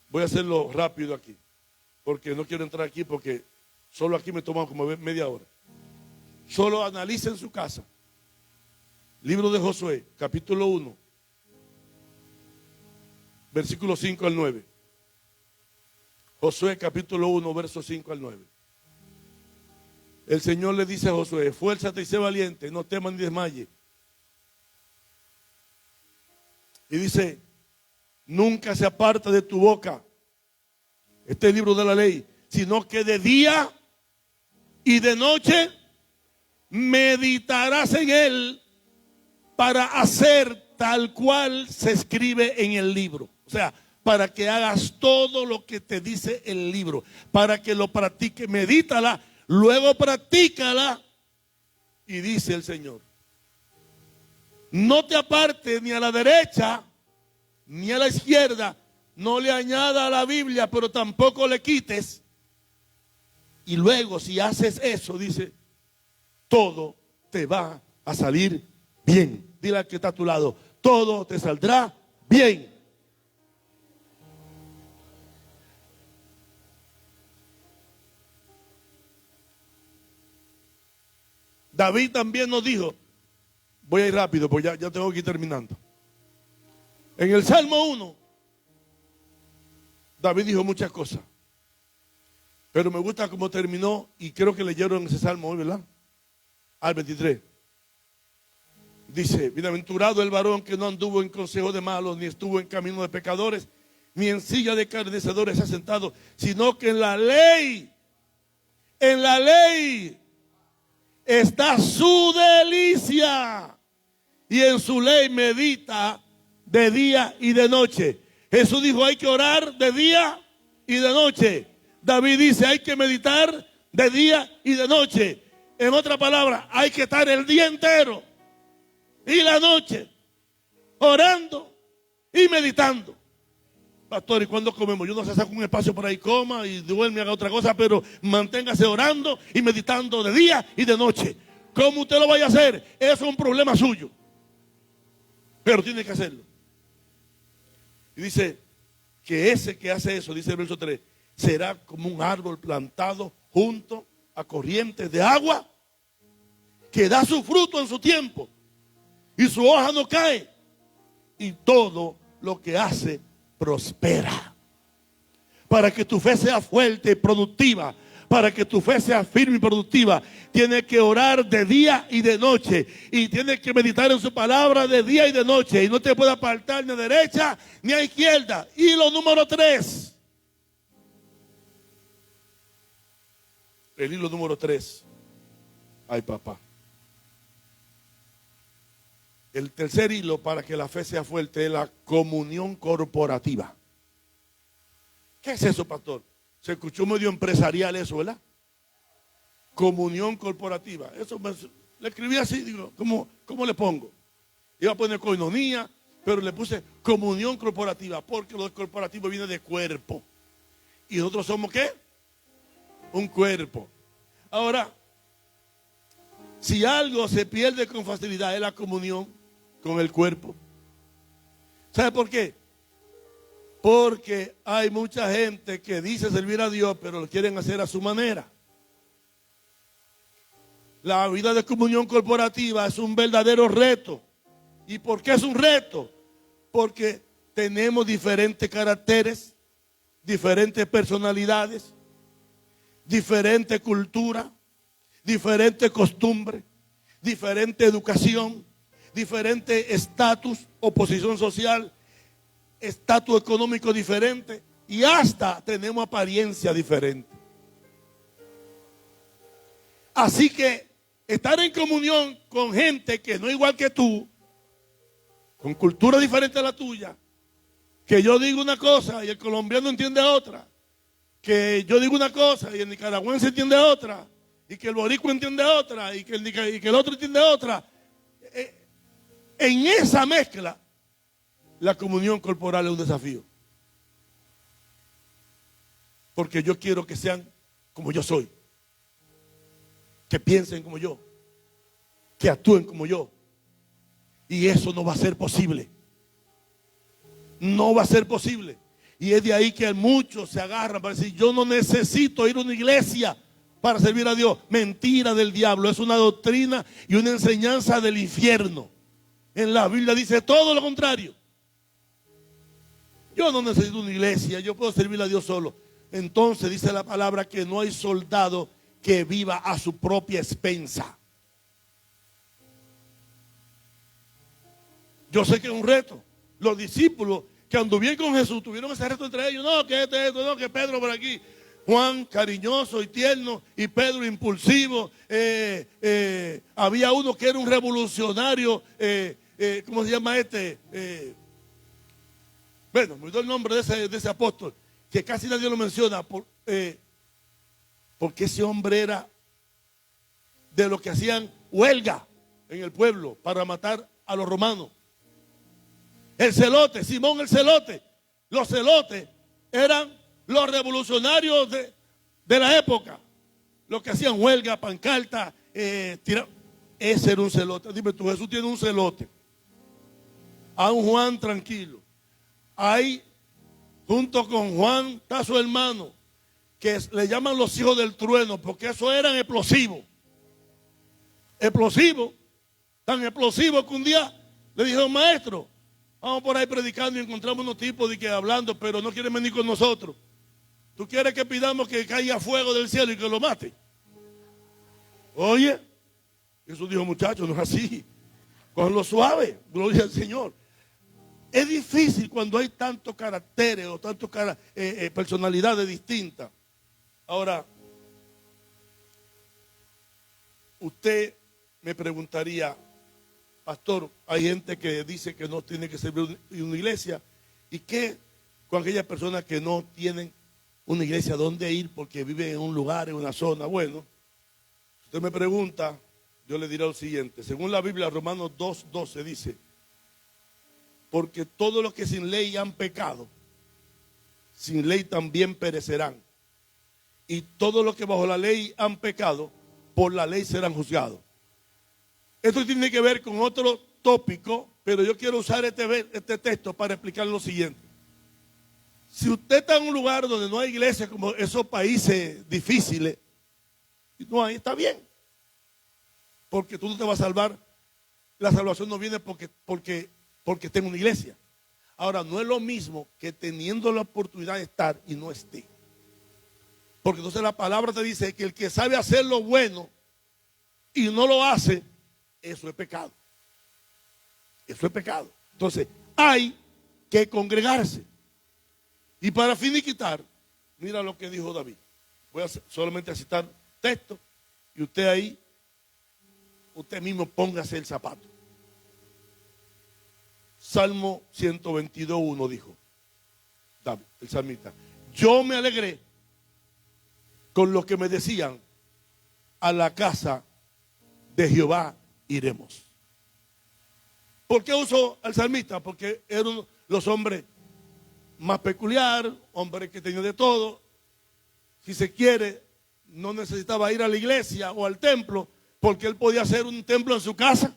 Voy a hacerlo rápido aquí, porque no quiero entrar aquí, porque solo aquí me toman como media hora. Solo analice en su casa. Libro de Josué, capítulo 1, versículo 5 al 9. Josué, capítulo 1, verso 5 al 9. El Señor le dice a Josué: esfuérzate y sé valiente, no temas ni desmayes. Y dice: nunca se aparta de tu boca este libro de la ley, sino que de día y de noche meditarás en él para hacer tal cual se escribe en el libro. O sea, para que hagas todo lo que te dice el libro, para que lo practiques. Medítala, luego practícala. Y dice el Señor: no te apartes ni a la derecha ni a la izquierda, no le añada a la Biblia, pero tampoco le quites. Y luego, si haces eso, dice, todo te va a salir bien. Dile al que está a tu lado: todo te saldrá bien. David también nos dijo, voy a ir rápido, pues ya tengo que ir terminando. En el Salmo 1, David dijo muchas cosas, pero me gusta cómo terminó, y creo que leyeron ese Salmo hoy, ¿verdad? Al 23. Dice: bienaventurado el varón que no anduvo en consejo de malos, ni estuvo en camino de pecadores, ni en silla de escarnecedores se ha sentado, sino que en la ley está su delicia, y en su ley medita de día y de noche. Jesús dijo: hay que orar de día y de noche. David dice: hay que meditar de día y de noche. En otra palabra, hay que estar el día entero y la noche orando y meditando. Pastor, ¿y cuándo comemos? Yo no sé, saco un espacio por ahí, coma y duerme, haga otra cosa, pero manténgase orando y meditando de día y de noche. ¿Cómo usted lo vaya a hacer? Eso es un problema suyo, pero tiene que hacerlo. Y dice que ese que hace eso, dice el verso 3, será como un árbol plantado junto a corrientes de agua, que da su fruto en su tiempo, y su hoja no cae, y todo lo que hace prospera. Para que tu fe sea fuerte y productiva, para que tu fe sea firme y productiva, tienes que orar de día y de noche, y tienes que meditar en su palabra de día y de noche, y no te puede apartar ni a derecha ni a izquierda. Y lo número 3, el hilo número 3, ay papá, el tercer hilo para que la fe sea fuerte es la comunión corporativa. ¿Qué es eso, pastor? Se escuchó medio empresarial eso, ¿verdad? Comunión corporativa. Eso le escribí así, digo, ¿cómo le pongo? Iba a poner coinonía, pero le puse comunión corporativa, porque lo corporativo viene de cuerpo. ¿Y nosotros somos qué? Un cuerpo. Ahora, si algo se pierde con facilidad es la comunión con el cuerpo. ¿Sabe por qué? Porque hay mucha gente que dice servir a Dios, pero lo quieren hacer a su manera. La vida de comunión corporativa es un verdadero reto. ¿Y por qué es un reto? Porque tenemos diferentes caracteres, diferentes personalidades, diferente cultura, diferente costumbre, diferente educación, diferente estatus o posición social, estatus económico diferente y hasta tenemos apariencia diferente. Así que estar en comunión con gente que no es igual que tú, con cultura diferente a la tuya, que yo digo una cosa y el colombiano entiende otra, que yo digo una cosa y el nicaragüense entiende otra, y que el boricua entiende otra, y que el otro entiende otra. En esa mezcla, la comunión corporal es un desafío. Porque yo quiero que sean como yo soy, que piensen como yo, que actúen como yo. Y eso no va a ser posible. No va a ser posible. Y es de ahí que muchos se agarran para decir, yo no necesito ir a una iglesia para servir a Dios. Mentira del diablo. Es una doctrina y una enseñanza del infierno. En la Biblia dice todo lo contrario. Yo no necesito una iglesia, yo puedo servir a Dios solo. Entonces dice la palabra que no hay soldado que viva a su propia expensa. Yo sé que es un reto. Los discípulos que anduvieron con Jesús tuvieron ese reto entre ellos. No, que esto, no, que Pedro por aquí. Juan cariñoso y tierno y Pedro impulsivo. Había uno que era un revolucionario. ¿Cómo se llama este? Bueno, me dio el nombre de ese apóstol, que casi nadie lo menciona, porque ese hombre era de los que hacían huelga en el pueblo para matar a los romanos. El celote, Simón el celote. Los celotes eran los revolucionarios de la época, los que hacían huelga, pancarta, ese era un celote. Dime tú, Jesús tiene un celote. A un Juan tranquilo. Ahí, junto con Juan, está su hermano, que le llaman los hijos del trueno, porque esos eran explosivos. Explosivos, tan explosivos que un día le dijeron, maestro, vamos por ahí predicando y encontramos unos tipos de que hablando, pero no quieren venir con nosotros. ¿Tú quieres que pidamos que caiga fuego del cielo y que lo mate? Oye, Jesús dijo, muchachos, no es así. Con lo suave, gloria al Señor. Es difícil cuando hay tantos caracteres o tantas personalidades distintas. Ahora, usted me preguntaría, pastor, hay gente que dice que no tiene que servir una iglesia. ¿Y qué con aquellas personas que no tienen una iglesia donde ir porque viven en un lugar, en una zona? Bueno, si usted me pregunta, yo le diré lo siguiente. Según la Biblia, Romanos 2:12 dice, porque todos los que sin ley han pecado, sin ley también perecerán. Y todos los que bajo la ley han pecado, por la ley serán juzgados. Esto tiene que ver con otro tópico, pero yo quiero usar este texto para explicar lo siguiente. Si usted está en un lugar donde no hay iglesia, como esos países difíciles, no hay, está bien. Porque tú no te vas a salvar. La salvación no viene porque tenga una iglesia. Ahora, no es lo mismo que teniendo la oportunidad de estar y no esté. Porque entonces la palabra te dice que el que sabe hacer lo bueno y no lo hace, eso es pecado. Eso es pecado. Entonces, hay que congregarse. Y para finiquitar, mira lo que dijo David. Voy a solamente a citar texto y usted ahí, usted mismo póngase el zapato. Salmo 122:1 dijo David, el salmista. Yo me alegré con lo que me decían, a la casa de Jehová iremos. ¿Por qué usó al salmista? Porque eran los hombres más peculiares, hombres que tenían de todo. Si se quiere, no necesitaba ir a la iglesia o al templo, porque él podía hacer un templo en su casa.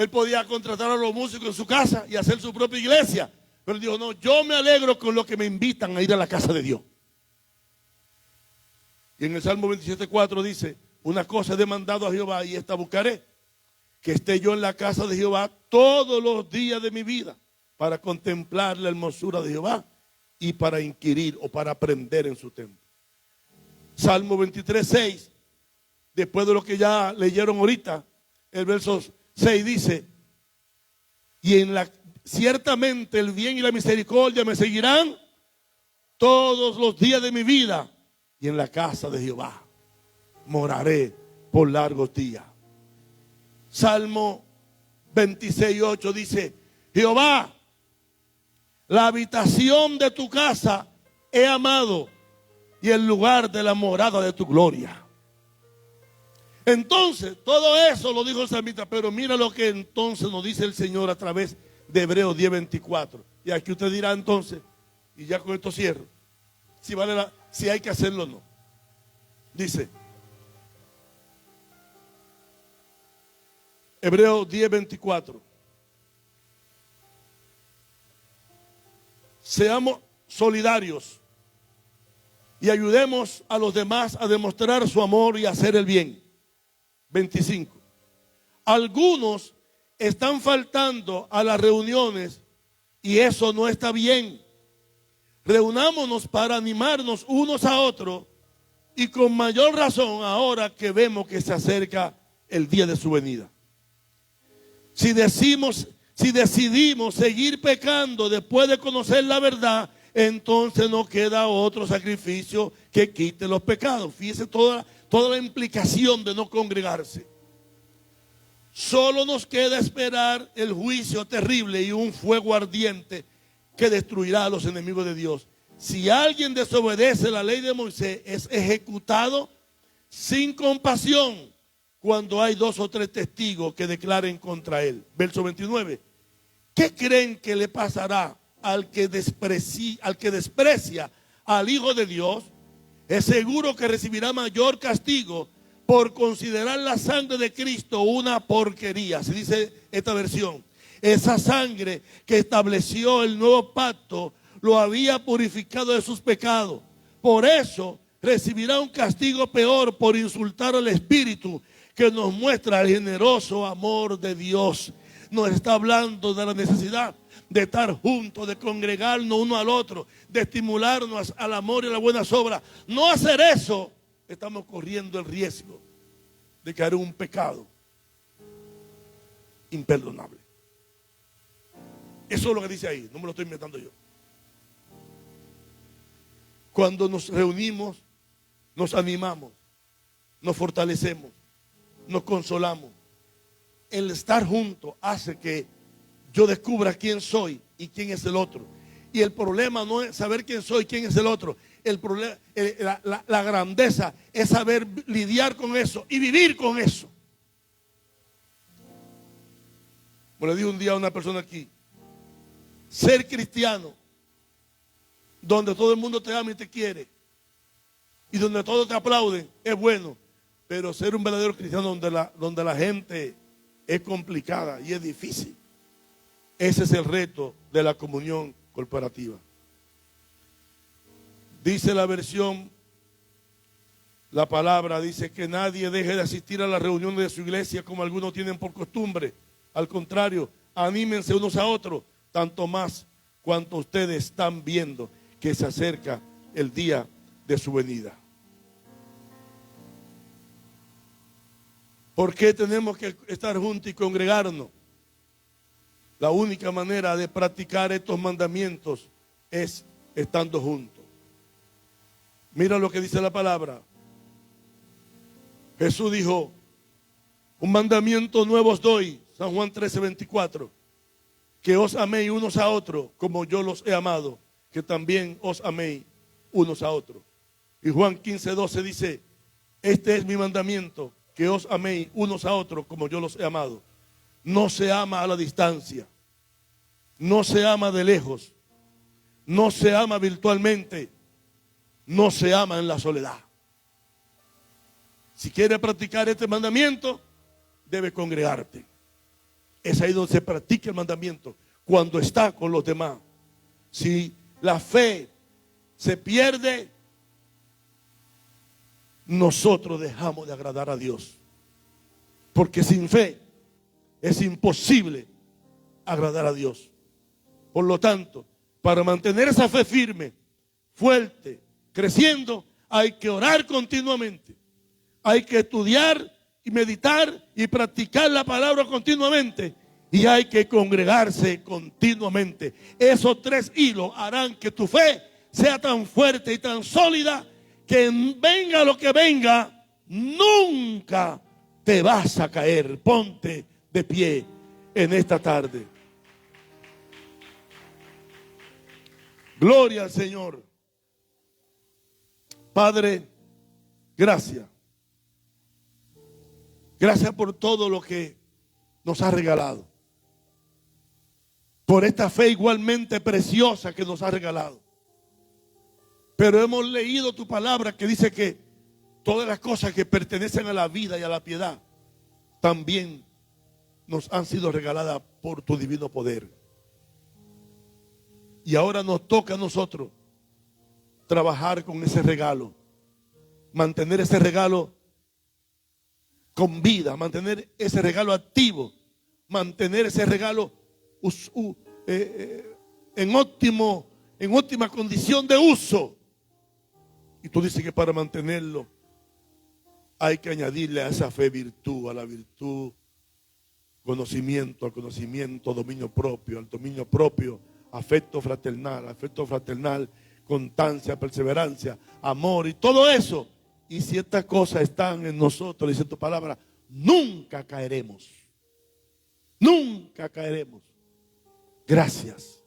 Él podía contratar a los músicos en su casa y hacer su propia iglesia. Pero él dijo, no, yo me alegro con lo que me invitan a ir a la casa de Dios. Y en el Salmo 27:4 dice, una cosa he demandado a Jehová y esta buscaré, que esté yo en la casa de Jehová todos los días de mi vida, para contemplar la hermosura de Jehová y para inquirir o para aprender en su templo. Salmo 23:6, después de lo que ya leyeron ahorita, el verso 6 dice, ciertamente el bien y la misericordia me seguirán todos los días de mi vida, y en la casa de Jehová moraré por largos días. Salmo 26:8 dice, Jehová, la habitación de tu casa he amado, y el lugar de la morada de tu gloria. Entonces, todo eso lo dijo el salmista, pero mira lo que entonces nos dice el Señor a través de Hebreos 10:24. Y aquí usted dirá entonces, y ya con esto cierro, si hay que hacerlo o no. Dice, Hebreos 10:24. Seamos solidarios y ayudemos a los demás a demostrar su amor y a hacer el bien. 25. Algunos están faltando a las reuniones y eso no está bien. Reunámonos para animarnos unos a otros, y con mayor razón ahora que vemos que se acerca el día de su venida. Si decidimos seguir pecando después de conocer la verdad, entonces no queda otro sacrificio que quite los pecados. Fíjese toda la implicación de no congregarse. Solo nos queda esperar el juicio terrible y un fuego ardiente que destruirá a los enemigos de Dios. Si alguien desobedece la ley de Moisés, es ejecutado sin compasión cuando hay 2 o 3 testigos que declaren contra él. Verso 29. ¿Qué creen que le pasará al que desprecia al Hijo de Dios? Es seguro que recibirá mayor castigo por considerar la sangre de Cristo una porquería. Se dice esta versión. Esa sangre que estableció el nuevo pacto lo había purificado de sus pecados. Por eso recibirá un castigo peor por insultar al Espíritu que nos muestra el generoso amor de Dios. Nos está hablando de la necesidad de estar juntos, de congregarnos uno al otro, de estimularnos al amor y a las buenas obras. No hacer eso, estamos corriendo el riesgo de caer en un pecado imperdonable. Eso es lo que dice ahí, no me lo estoy inventando yo. Cuando nos reunimos, nos animamos, nos fortalecemos, nos consolamos. El estar juntos hace que yo descubra quién soy y quién es el otro. Y el problema no es saber quién soy y quién es el otro. El problema, la grandeza es saber lidiar con eso y vivir con eso. Como le dijo un día a una persona aquí, ser cristiano, donde todo el mundo te ama y te quiere, y donde todos te aplauden, es bueno. Pero ser un verdadero cristiano donde la gente es complicada y es difícil, ese es el reto de la comunión corporativa. Dice la versión, la palabra dice que nadie deje de asistir a las reuniones de su iglesia como algunos tienen por costumbre. Al contrario, anímense unos a otros, tanto más cuanto ustedes están viendo que se acerca el día de su venida. ¿Por qué tenemos que estar juntos y congregarnos? La única manera de practicar estos mandamientos es estando juntos. Mira lo que dice la palabra. Jesús dijo, un mandamiento nuevo os doy, San Juan 13:24, que os améis unos a otros como yo los he amado, que también os améis unos a otros. Y Juan 15:12 dice, este es mi mandamiento, que os améis unos a otros como yo los he amado. No se ama a la distancia, no se ama de lejos, no se ama virtualmente, no se ama en la soledad. Si quieres practicar este mandamiento, debes congregarte. Es ahí donde se practica el mandamiento, cuando está con los demás. Si la fe se pierde, nosotros dejamos de agradar a Dios. Porque sin fe es imposible agradar a Dios. Por lo tanto, para mantener esa fe firme, fuerte, creciendo, hay que orar continuamente. Hay que estudiar y meditar y practicar la palabra continuamente. Y hay que congregarse continuamente. Esos 3 hilos harán que tu fe sea tan fuerte y tan sólida que venga lo que venga, nunca te vas a caer. Ponte de pie en esta tarde. Gloria al Señor. Padre, gracias. Gracias por todo lo que nos has regalado. Por esta fe igualmente preciosa que nos has regalado. Pero hemos leído tu palabra que dice que todas las cosas que pertenecen a la vida y a la piedad también nos han sido regaladas por tu divino poder. Y ahora nos toca a nosotros trabajar con ese regalo, mantener ese regalo con vida, mantener ese regalo activo, mantener ese regalo en óptima condición de uso. Y tú dices que para mantenerlo hay que añadirle a esa fe virtud, a la virtud conocimiento, al conocimiento dominio propio, al dominio propio afecto fraternal, constancia, perseverancia, amor y todo eso. Y si estas cosas están en nosotros, dice tu palabra, nunca caeremos. Nunca caeremos. Gracias.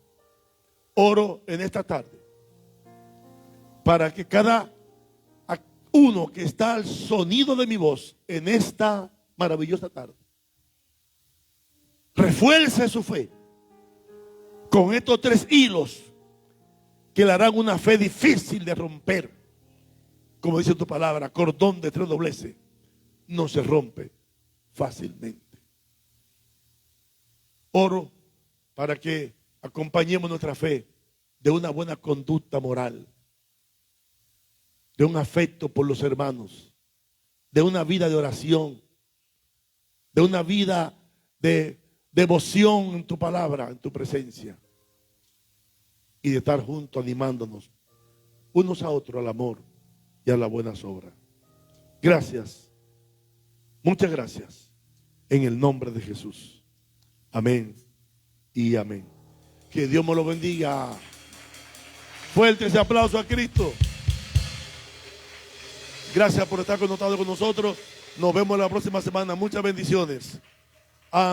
Oro en esta tarde para que cada uno que está al sonido de mi voz en esta maravillosa tarde refuerce su fe con estos 3 hilos que le harán una fe difícil de romper. Como dice tu palabra, cordón de 3 dobleces no se rompe fácilmente. Oro para que acompañemos nuestra fe de una buena conducta moral, de un afecto por los hermanos, de una vida de oración, de una vida de devoción en tu palabra, en tu presencia, y de estar juntos animándonos unos a otros al amor y a las buenas obras. Gracias, muchas gracias, en el nombre de Jesús. Amén y amén. Que Dios me lo bendiga. Fuerte ese aplauso a Cristo. Gracias por estar conectado con nosotros. Nos vemos la próxima semana. Muchas bendiciones.